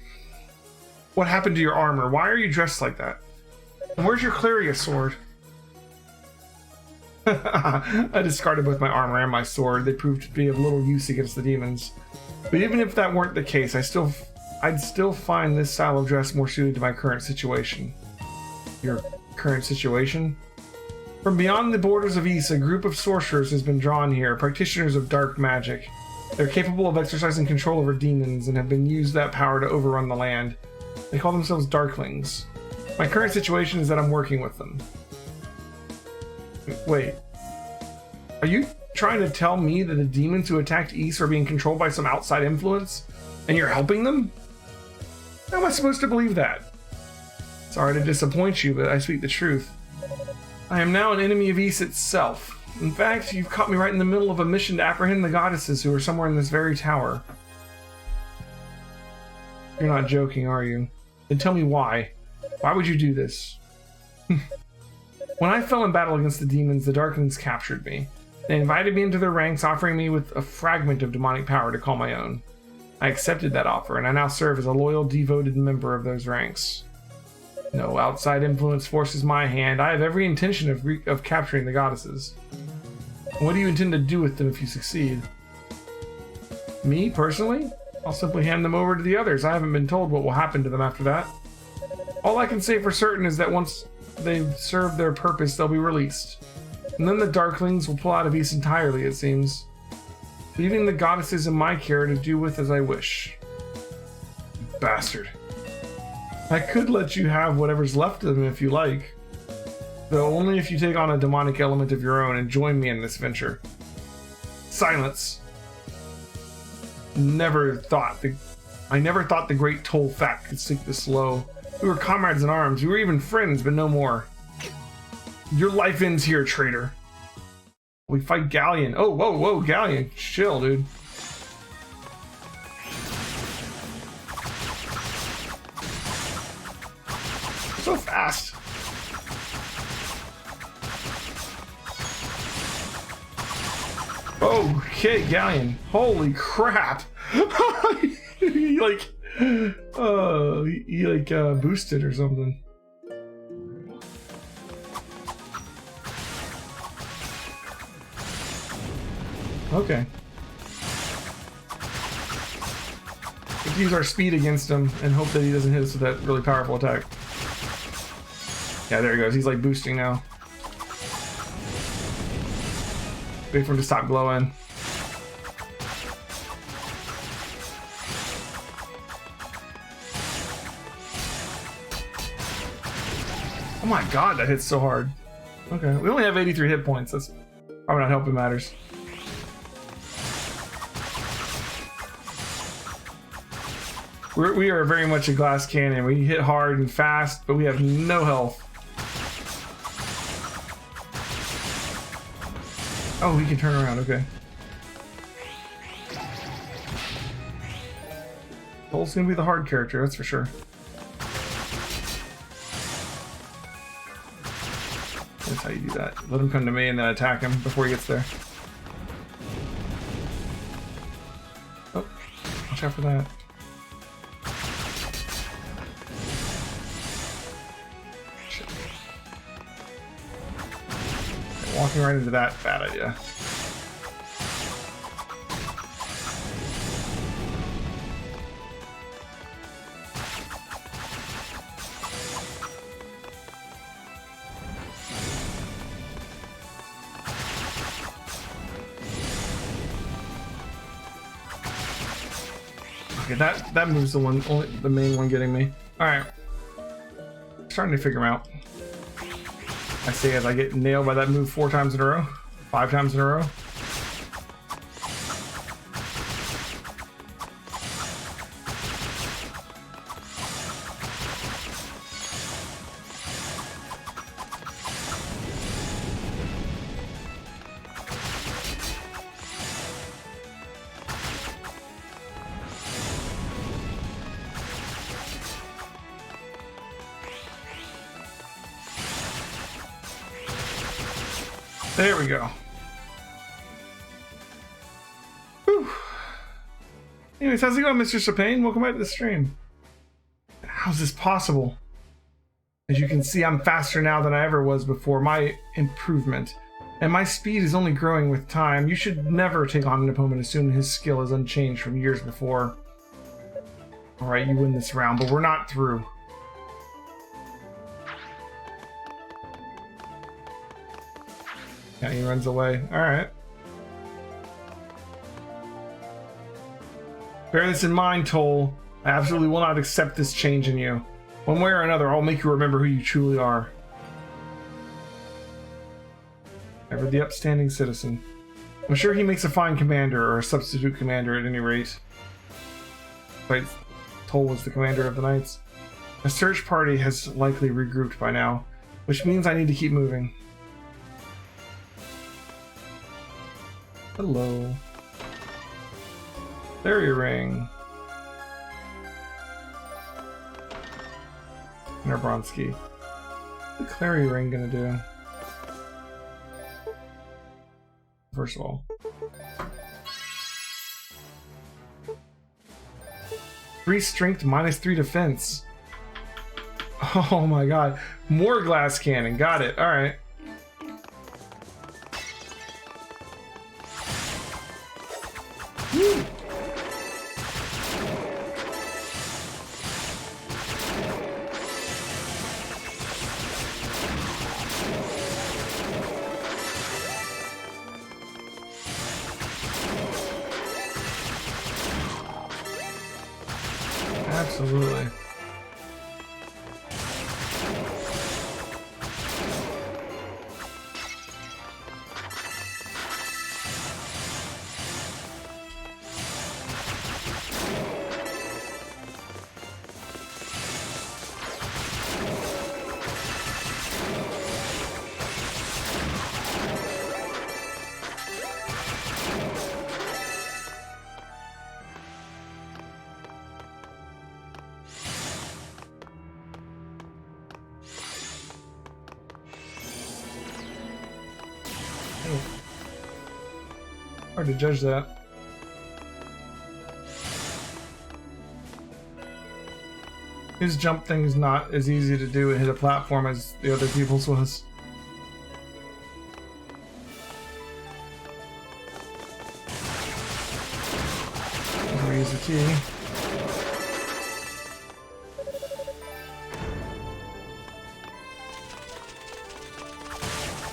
Speaker 1: What happened to your armor? Why are you dressed like that? And where's your Claria sword? I discarded both my armor and my sword. They proved to be of little use against the demons. But even if that weren't the case, I'd still find this style of dress more suited to my current situation. Your current situation? From beyond the borders of Ys, a group of sorcerers has been drawn here, practitioners of dark magic. They're capable of exercising control over demons and have been used that power to overrun the land. They call themselves Darklings. My current situation is that I'm working with them. Wait. Are you trying to tell me that the demons who attacked Ys are being controlled by some outside influence, and you're helping them? How am I supposed to believe that? Sorry to disappoint you, but I speak the truth. I am now an enemy of Ys itself. In fact, you've caught me right in the middle of a mission to apprehend the goddesses who are somewhere in this very tower. You're not joking, are you? Then tell me why. Why would you do this? When I fell in battle against the demons, the Darklings captured me. They invited me into their ranks, offering me with a fragment of demonic power to call my own. I accepted that offer, and I now serve as a loyal, devoted member of those ranks. No outside influence forces my hand. I have every intention of capturing the goddesses. What do you intend to do with them if you succeed? Me, personally? I'll simply hand them over to the others. I haven't been told what will happen to them after that. All I can say for certain is that once they've served their purpose, they'll be released. And then the Darklings will pull out of Ys entirely, it seems. Leaving the goddesses in my care to do with as I wish. Bastard. I could let you have whatever's left of them if you like. Though only if you take on a demonic element of your own and join me in this venture. Silence. I never thought the great Toll Fat could sink this low. We were comrades in arms. We were even friends, but no more. Your life ends here, traitor. We fight Galleon. Oh, whoa, Galleon. Chill, dude. So fast. Okay, Galleon. Holy crap. he boosted or something. Okay. Let's use our speed against him and hope that he doesn't hit us with that really powerful attack. Yeah, there he goes. He's like boosting now. Wait for him to stop glowing. Oh my god, that hits so hard. Okay, we only have 83 hit points. That's probably not helping matters. We are very much a glass cannon. We hit hard and fast, but we have no health. Oh, he can turn around, okay. Cole's gonna be the hard character, that's for sure. That's how you do that. Let him come to me and then attack him before he gets there. Oh, watch out for that. Shit. Walking right into that, bad idea. Okay, that move's the one, only the main one getting me. All right, starting to figure him out. I say as I get nailed by that move 4 times in a row, 5 times in a row. There we go. Whew. Anyways, how's it going, Mr. Chapin? Welcome back to the stream. How's this possible? As you can see, I'm faster now than I ever was before my improvement. And my speed is only growing with time. You should never take on an opponent assuming his skill is unchanged from years before. Alright, you win this round, but we're not through. Yeah, he runs away. Alright. Bear this in mind, Toll. I absolutely will not accept this change in you. One way or another, I'll make you remember who you truly are. Ever the upstanding citizen. I'm sure he makes a fine commander, or a substitute commander at any rate. But Toll was the commander of the Knights. A search party has likely regrouped by now, which means I need to keep moving. Hello. Fairy ring. Nerbronsky. What's the Clary ring gonna do? First of all. 3 strength, -3 defense. Oh my god. More glass cannon. Got it. Alright. Woo. Absolutely. Hard to judge that. His jump thing is not as easy to do and hit a platform as the other people's was. Use the key.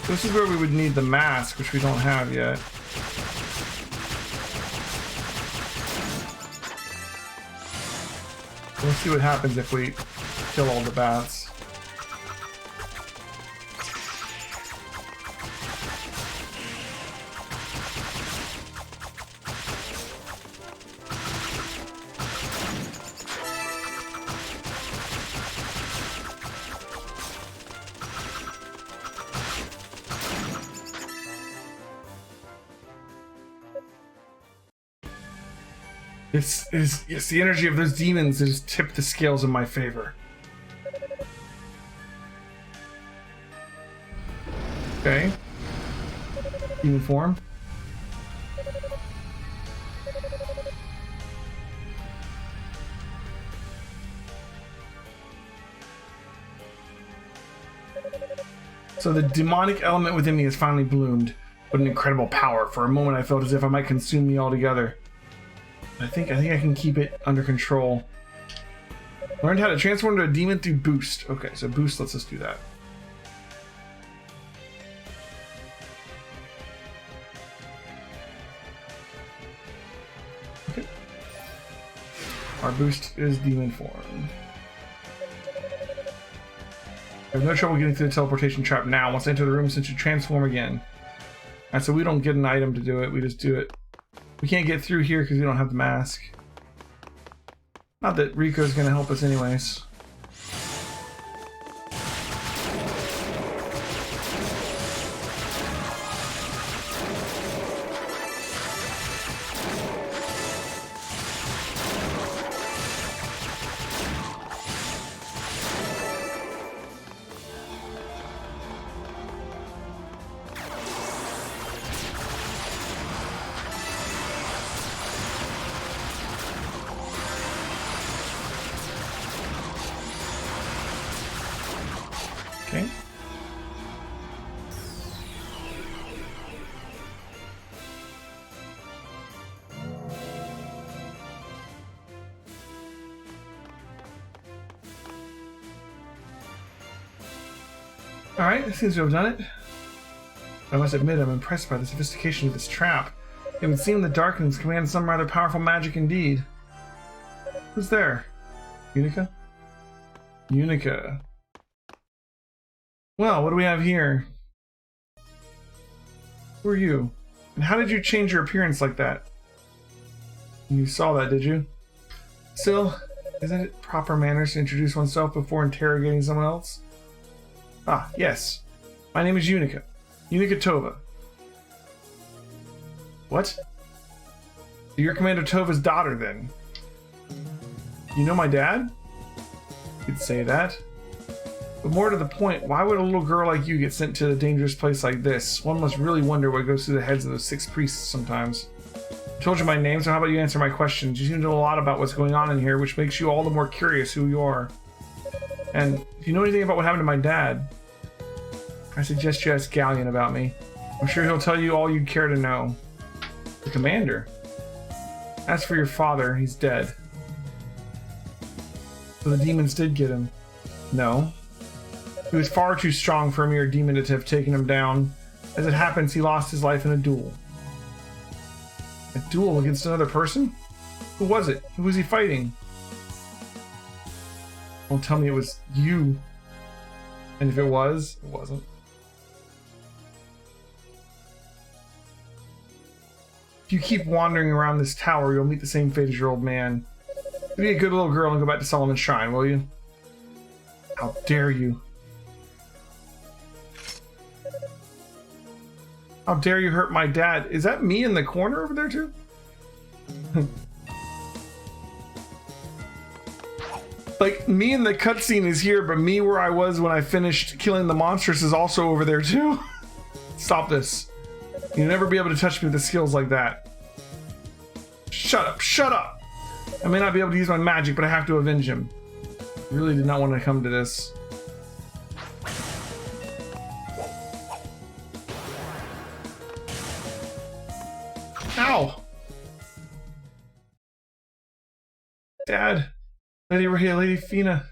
Speaker 1: This is where we would need the mask, which we don't have yet. Let's see what happens if we kill all the bats. Yes, the energy of those demons has tipped the scales in my favor. Okay. Demon form. So the demonic element within me has finally bloomed. What an incredible power. For a moment I felt as if I might consume me altogether. I think I can keep it under control. Learned how to transform into a demon through boost. Okay, so boost lets us do that. Okay. Our boost is demon form. I have no trouble getting through the teleportation trap now. Once I enter the room, since you transform again. Alright, so we don't get an item to do it, we just do it. We can't get through here because we don't have the mask. Not that Rico's gonna help us anyways. Okay. Alright, it seems to have done it. I must admit, I'm impressed by the sophistication of this trap. It would seem the darkness commands some rather powerful magic indeed. Who's there? Unica? Unica. Well, what do we have here? Who are you? And how did you change your appearance like that? You saw that, did you? Still, isn't it proper manners to introduce oneself before interrogating someone else? Ah, yes. My name is Unica. Unica Tova. What? So you're Commander Tova's daughter, then? You know my dad? You'd say that. But more to the point, why would a little girl like you get sent to a dangerous place like this? One must really wonder what goes through the heads of those 6 priests sometimes. I told you my name, so how about you answer my questions? You seem to know a lot about what's going on in here, which makes you all the more curious who you are. And if you know anything about what happened to my dad, I suggest you ask Galleon about me. I'm sure he'll tell you all you'd care to know. The commander? As for your father, he's dead. So the demons did get him? No. He was far too strong for a mere demon to have taken him down. As it happens, he lost his life in a duel. A duel against another person? Who was it? Who was he fighting? Don't tell me it was you. And if it was, it wasn't. If you keep wandering around this tower, you'll meet the same fate as your old man. Be a good little girl and go back to Solomon's Shrine, will you? How dare you? How dare you hurt my dad? Is that me in the corner over there too? Like, me in the cutscene is here, but me where I was when I finished killing the monsters is also over there too. Stop this. You'll never be able to touch me with the skills like that. Shut up, shut up! I may not be able to use my magic, but I have to avenge him. I really did not want to come to this. Ow! Dad! Lady Rahia, Lady Fina.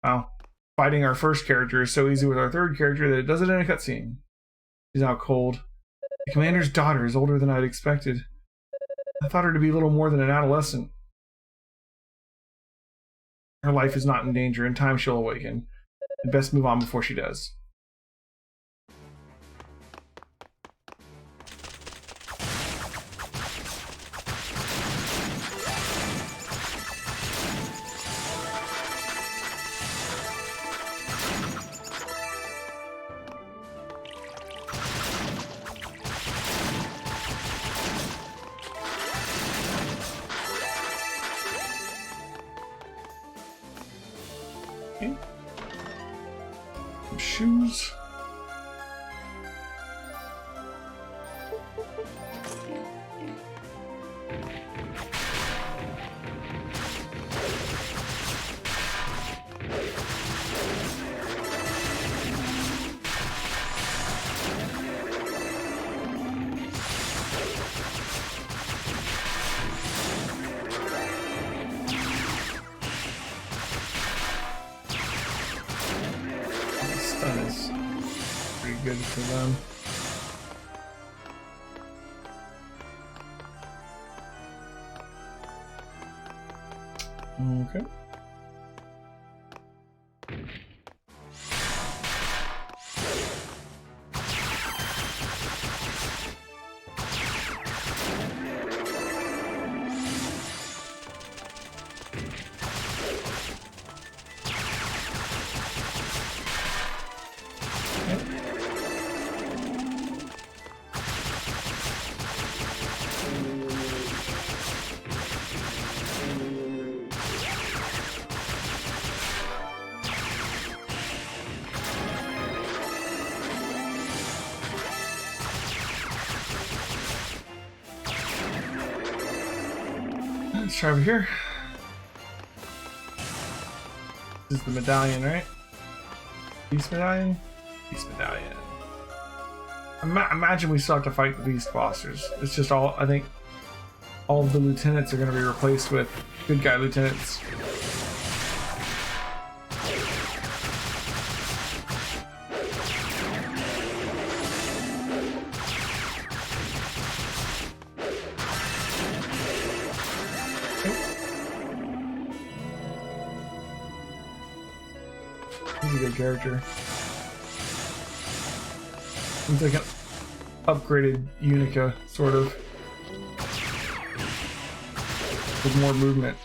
Speaker 1: Wow. Fighting our first character is so easy with our third character that it does it in a cutscene. She's now cold. The commander's daughter is older than I'd expected. I thought her to be little more than an adolescent. Her life is not in danger. In time she'll awaken. I'd best move on before she does. Okay. Some shoes. Stun is pretty good for them. Okay. Let's try over here. This is the medallion, right? Beast medallion? Beast medallion. Imagine we still have to fight the beast bosses. It's just all, I think, all of the lieutenants are going to be replaced with good guy lieutenants. He's a good character. He's like an upgraded Unica, sort of. With more movement.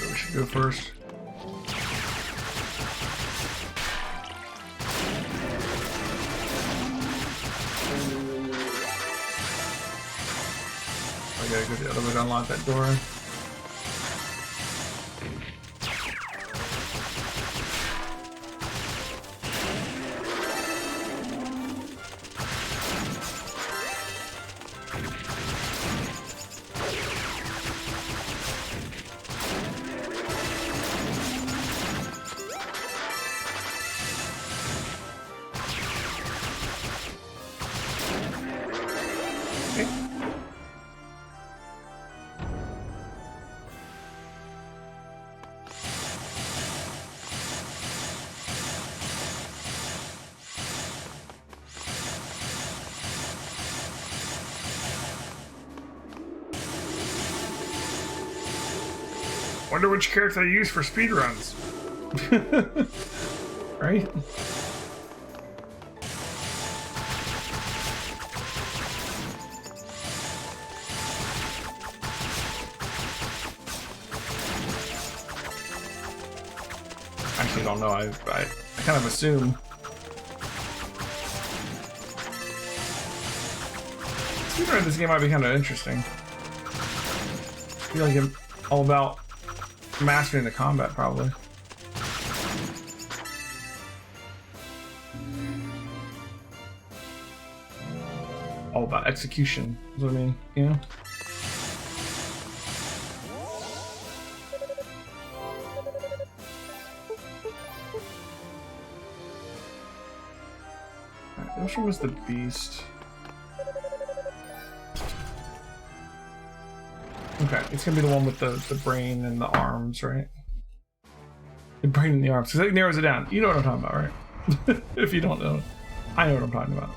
Speaker 1: We should go first. I gotta go the other way to unlock that door. Wonder which character they use for speedruns. Right? I actually don't know. I kind of assume. Speedrun this game might be kind of interesting. I feel like I'm all about mastering the combat, probably. All about execution, is what I mean, you know? Alright, which one was the beast? Okay, it's gonna be the one with the brain and the arms, right? The brain and the arms, because it narrows it down. You know what I'm talking about, right? If you don't know, I know what I'm talking about.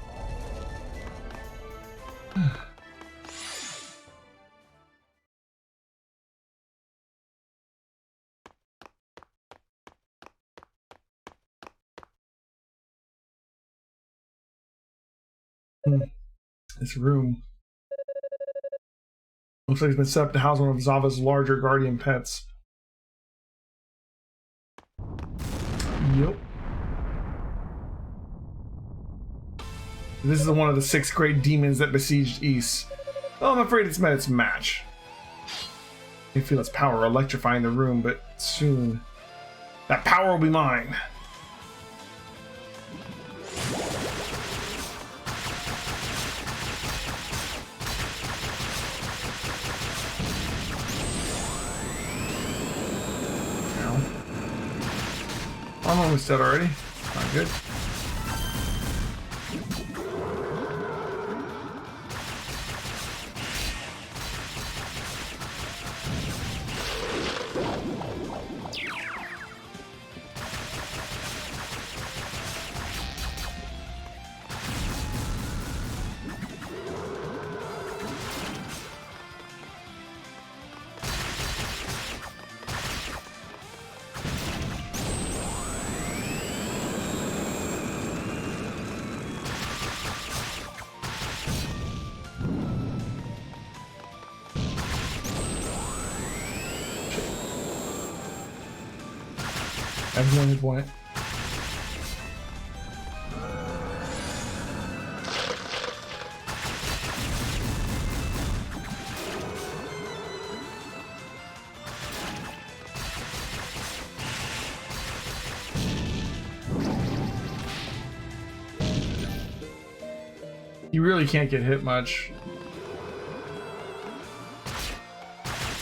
Speaker 1: This room. Looks like it's been set up to house one of Zava's larger guardian pets. Yep. This is one of the 6 great demons that besieged East. Well, I'm afraid it's met its match. I feel its power electrifying the room, but soon that power will be mine. I'm almost dead already. Not good. Everyone had won it. You really can't get hit much.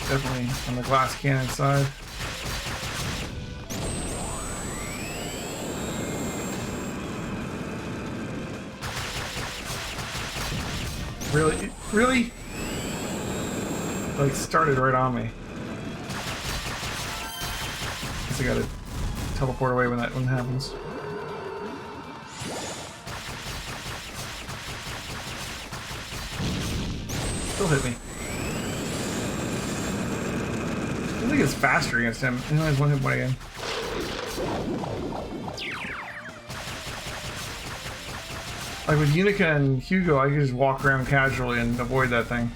Speaker 1: Definitely on the glass cannon side. Really? Really? Like, started right on me. Guess I gotta teleport away when that one happens. Still hit me. I think it's faster against him. He only has one hit point again. Like with Unica and Hugo, I can just walk around casually and avoid that thing.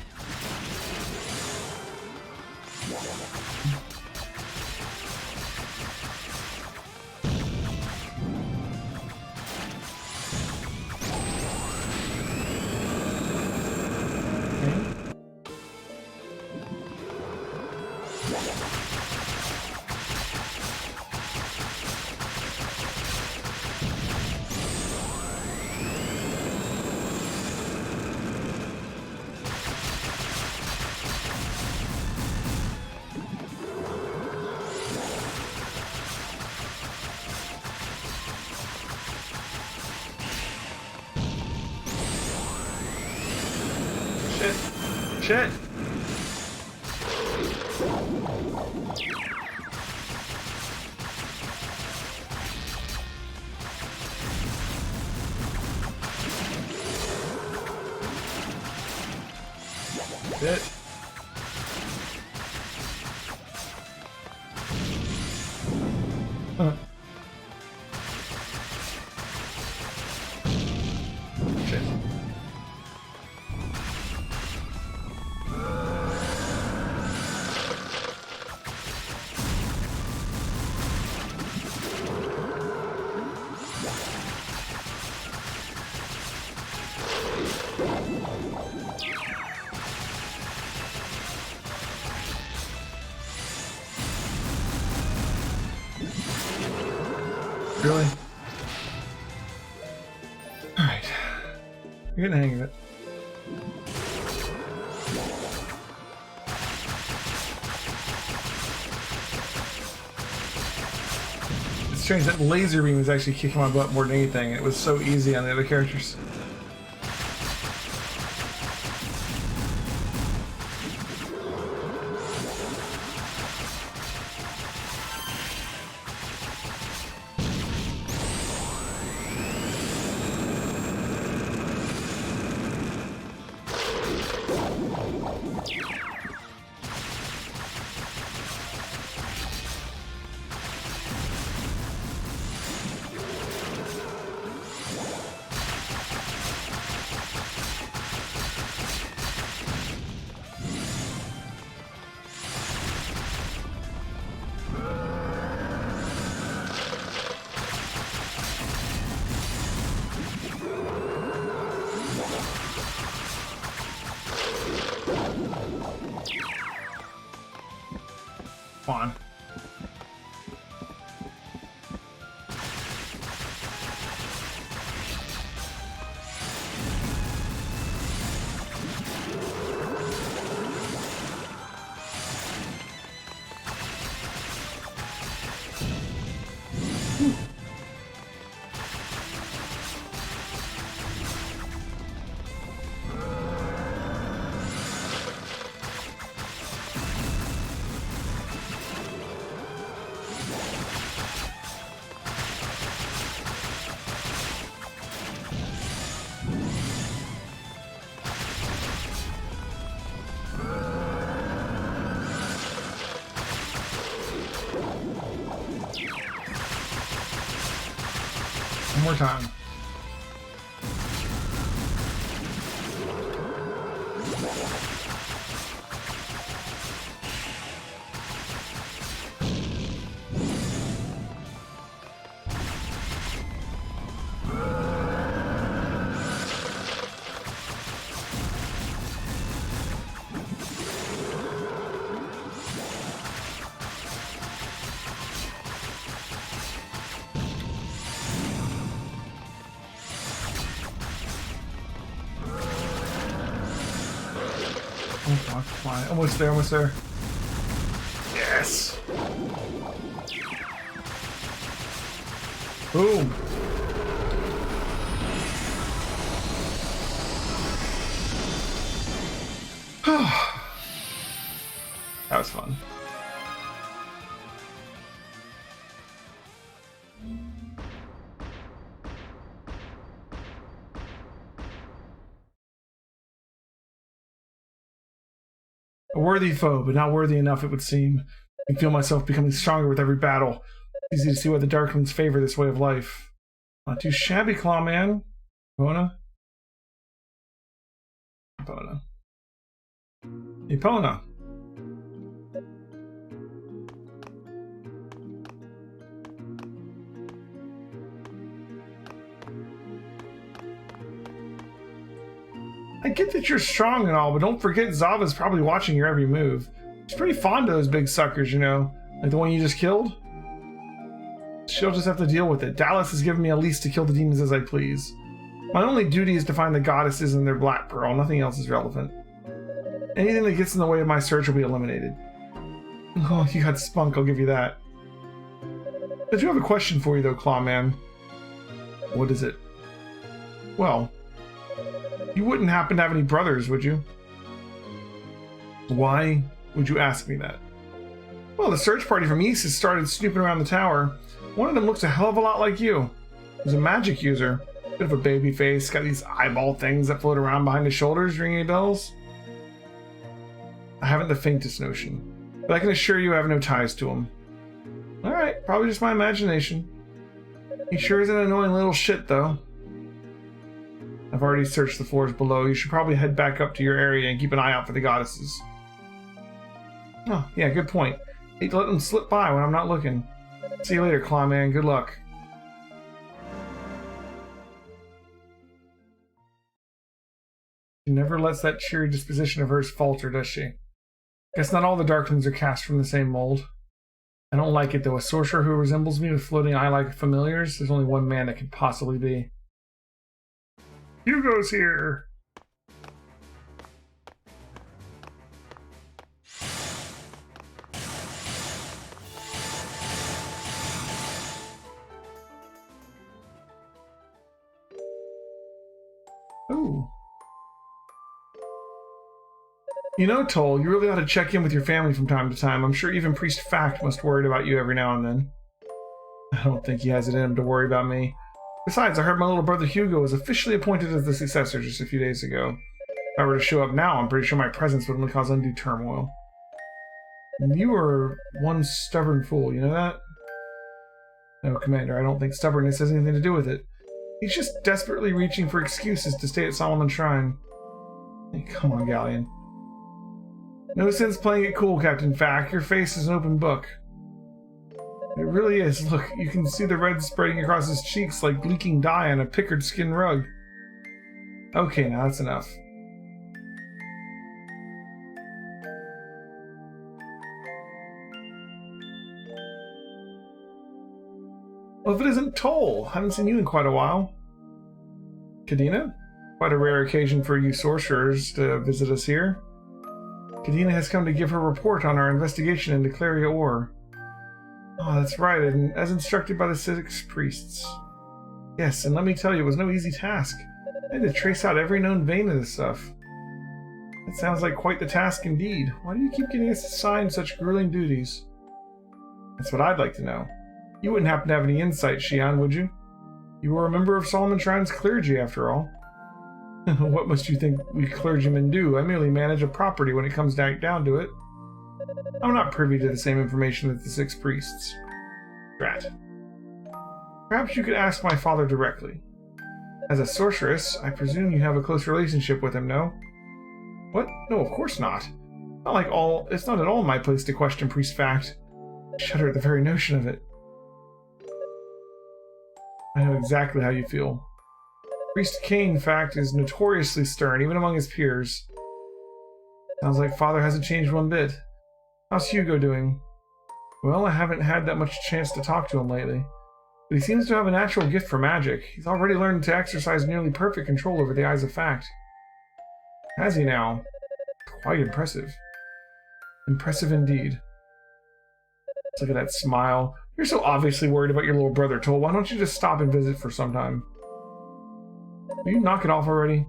Speaker 1: Shit. Shit. Shit. Really? Alright. You're getting the hang of it. It's strange that laser beam is actually kicking my butt more than anything. It was so easy on the other characters. Come on. One more time. Oh, fuck, fly. Almost there, almost there. Yes! Boom! That was fun. A worthy foe, but not worthy enough, it would seem. I feel myself becoming stronger with every battle. It's easy to see why the Darklings favor this way of life. Not too shabby, Clawman. Epona? Epona. Epona. I get that you're strong and all, but don't forget Zava's probably watching your every move. She's pretty fond of those big suckers, you know? Like the one you just killed? She'll just have to deal with it. Dallas has given me a lease to kill the demons as I please. My only duty is to find the goddesses and their black pearl. Nothing else is relevant. Anything that gets in the way of my search will be eliminated. Oh, you got spunk, I'll give you that. I do have a question for you though, Clawman. What is it? Well, you wouldn't happen to have any brothers, would you? Why would you ask me that? Well, the search party from East has started snooping around the tower. One of them looks a hell of a lot like you. He's a magic user. Bit of a baby face, got these eyeball things that float around behind his shoulders. Ring any bells? I haven't the faintest notion, but I can assure you I have no ties to him. Alright, probably just my imagination. He sure is an annoying little shit, though. I've already searched the floors below. You should probably head back up to your area and keep an eye out for the goddesses. Oh, yeah, good point. Hate to let them slip by when I'm not looking. See you later, Clawman. Good luck. She never lets that cheery disposition of hers falter, does she? Guess not all the Darklings are cast from the same mold. I don't like it, though. A sorcerer who resembles me with floating eye-like familiars, there's only one man that can possibly be. Hugo's here! Ooh. You know, Toll, you really ought to check in with your family from time to time. I'm sure even Priest Fact must worry about you every now and then. I don't think he has it in him to worry about me. Besides, I heard my little brother Hugo was officially appointed as the successor just a few days ago. If I were to show up now, I'm pretty sure my presence would only cause undue turmoil. And you are one stubborn fool, you know that? No, Commander, I don't think stubbornness has anything to do with it. He's just desperately reaching for excuses to stay at Solomon Shrine. Hey, come on, Galleon. No sense playing it cool, Captain Fack. Your face is an open book. It really is. Look, you can see the red spreading across his cheeks like leaking dye on a pickered skin rug. Okay, now that's enough. Well, if it isn't Toll, haven't seen you in quite a while. Kadena? Quite a rare occasion for you sorcerers to visit us here. Kadena has come to give her report on our investigation into Claria Ore. Oh, that's right, and as instructed by the 6 priests. Yes, and let me tell you, it was no easy task. I had to trace out every known vein of this stuff. It sounds like quite the task indeed. Why do you keep getting us assigned such grueling duties? That's what I'd like to know. You wouldn't happen to have any insight, Xian, would you? You were a member of Solomon Shrine's clergy, after all. What must you think we clergymen do? I merely manage a property when it comes down to it. I'm not privy to the same information as the 6 priests. Drat. Perhaps you could ask my father directly. As a sorceress, I presume you have a close relationship with him, no? What? No, of course not. It's not at all my place to question priest fact. I shudder at the very notion of it. I know exactly how you feel. Priest Kane, in fact, is notoriously stern, even among his peers. Sounds like father hasn't changed one bit. How's Hugo doing? Well, I haven't had that much chance to talk to him lately. But he seems to have a natural gift for magic. He's already learned to exercise nearly perfect control over the eyes of fact. Has he now? Quite impressive. Impressive indeed. Look at that smile. You're so obviously worried about your little brother, Toll. Why don't you just stop and visit for some time? Will you knock it off already?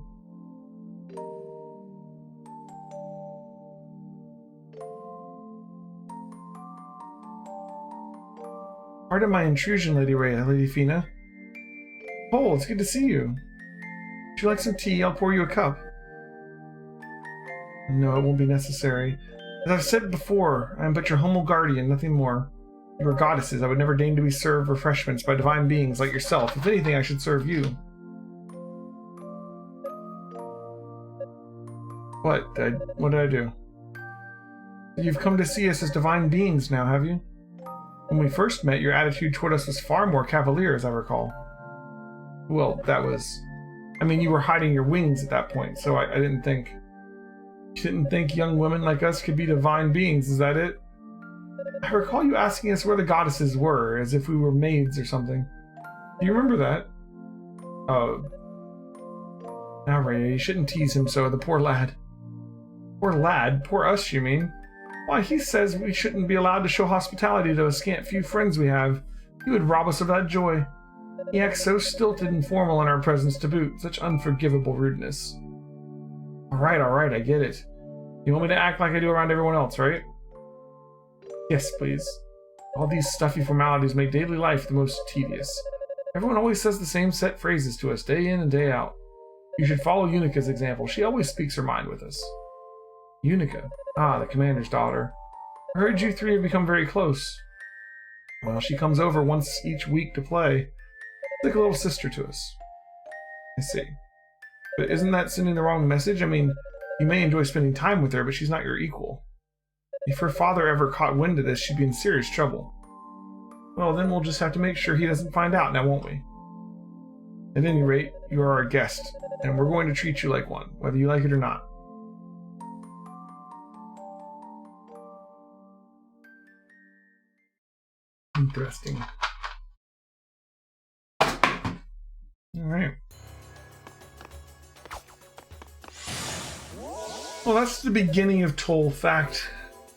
Speaker 1: Pardon my intrusion, Lady Fina. Toll, it's good to see you. Would you like some tea? I'll pour you a cup. No, it won't be necessary. As I've said before, I am but your humble guardian, nothing more. You are goddesses. I would never deign to be served refreshments by divine beings like yourself. If anything, I should serve you. What did I do? You've come to see us as divine beings now, have you? When we first met, your attitude toward us was far more cavalier, as I recall. Well, that was... I mean, you were hiding your wings at that point, so I didn't think... You didn't think young women like us could be divine beings, is that it? I recall you asking us where the goddesses were, as if we were maids or something. Do you remember that? Now, Ray, you shouldn't tease him so, the poor lad. Poor lad? Poor us, you mean? Why, he says we shouldn't be allowed to show hospitality to a scant few friends we have. He would rob us of that joy. He acts so stilted and formal in our presence to boot, such unforgivable rudeness. Alright, I get it. You want me to act like I do around everyone else, right? Yes, please. All these stuffy formalities make daily life the most tedious. Everyone always says the same set phrases to us, day in and day out. You should follow Unica's example. She always speaks her mind with us. Unica? Ah, the commander's daughter. I heard you 3 have become very close. Well, she comes over once each week to play. She's like a little sister to us. I see. But isn't that sending the wrong message? I mean, you may enjoy spending time with her, but she's not your equal. If her father ever caught wind of this, she'd be in serious trouble. Well, then we'll just have to make sure he doesn't find out now, won't we? At any rate, you are our guest, and we're going to treat you like one, whether you like it or not. Interesting. Alright. Well, that's the beginning of Toll Fact.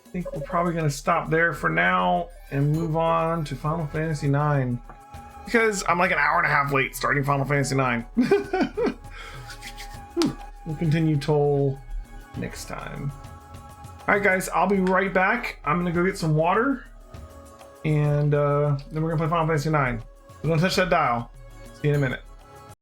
Speaker 1: I think we're probably going to stop there for now and move on to Final Fantasy IX. Because I'm like an hour and a half late starting Final Fantasy IX. We'll continue Toll next time. Alright guys, I'll be right back. I'm going to go get some water. And then we're going to play Final Fantasy IX. So don't touch that dial. See you in a minute.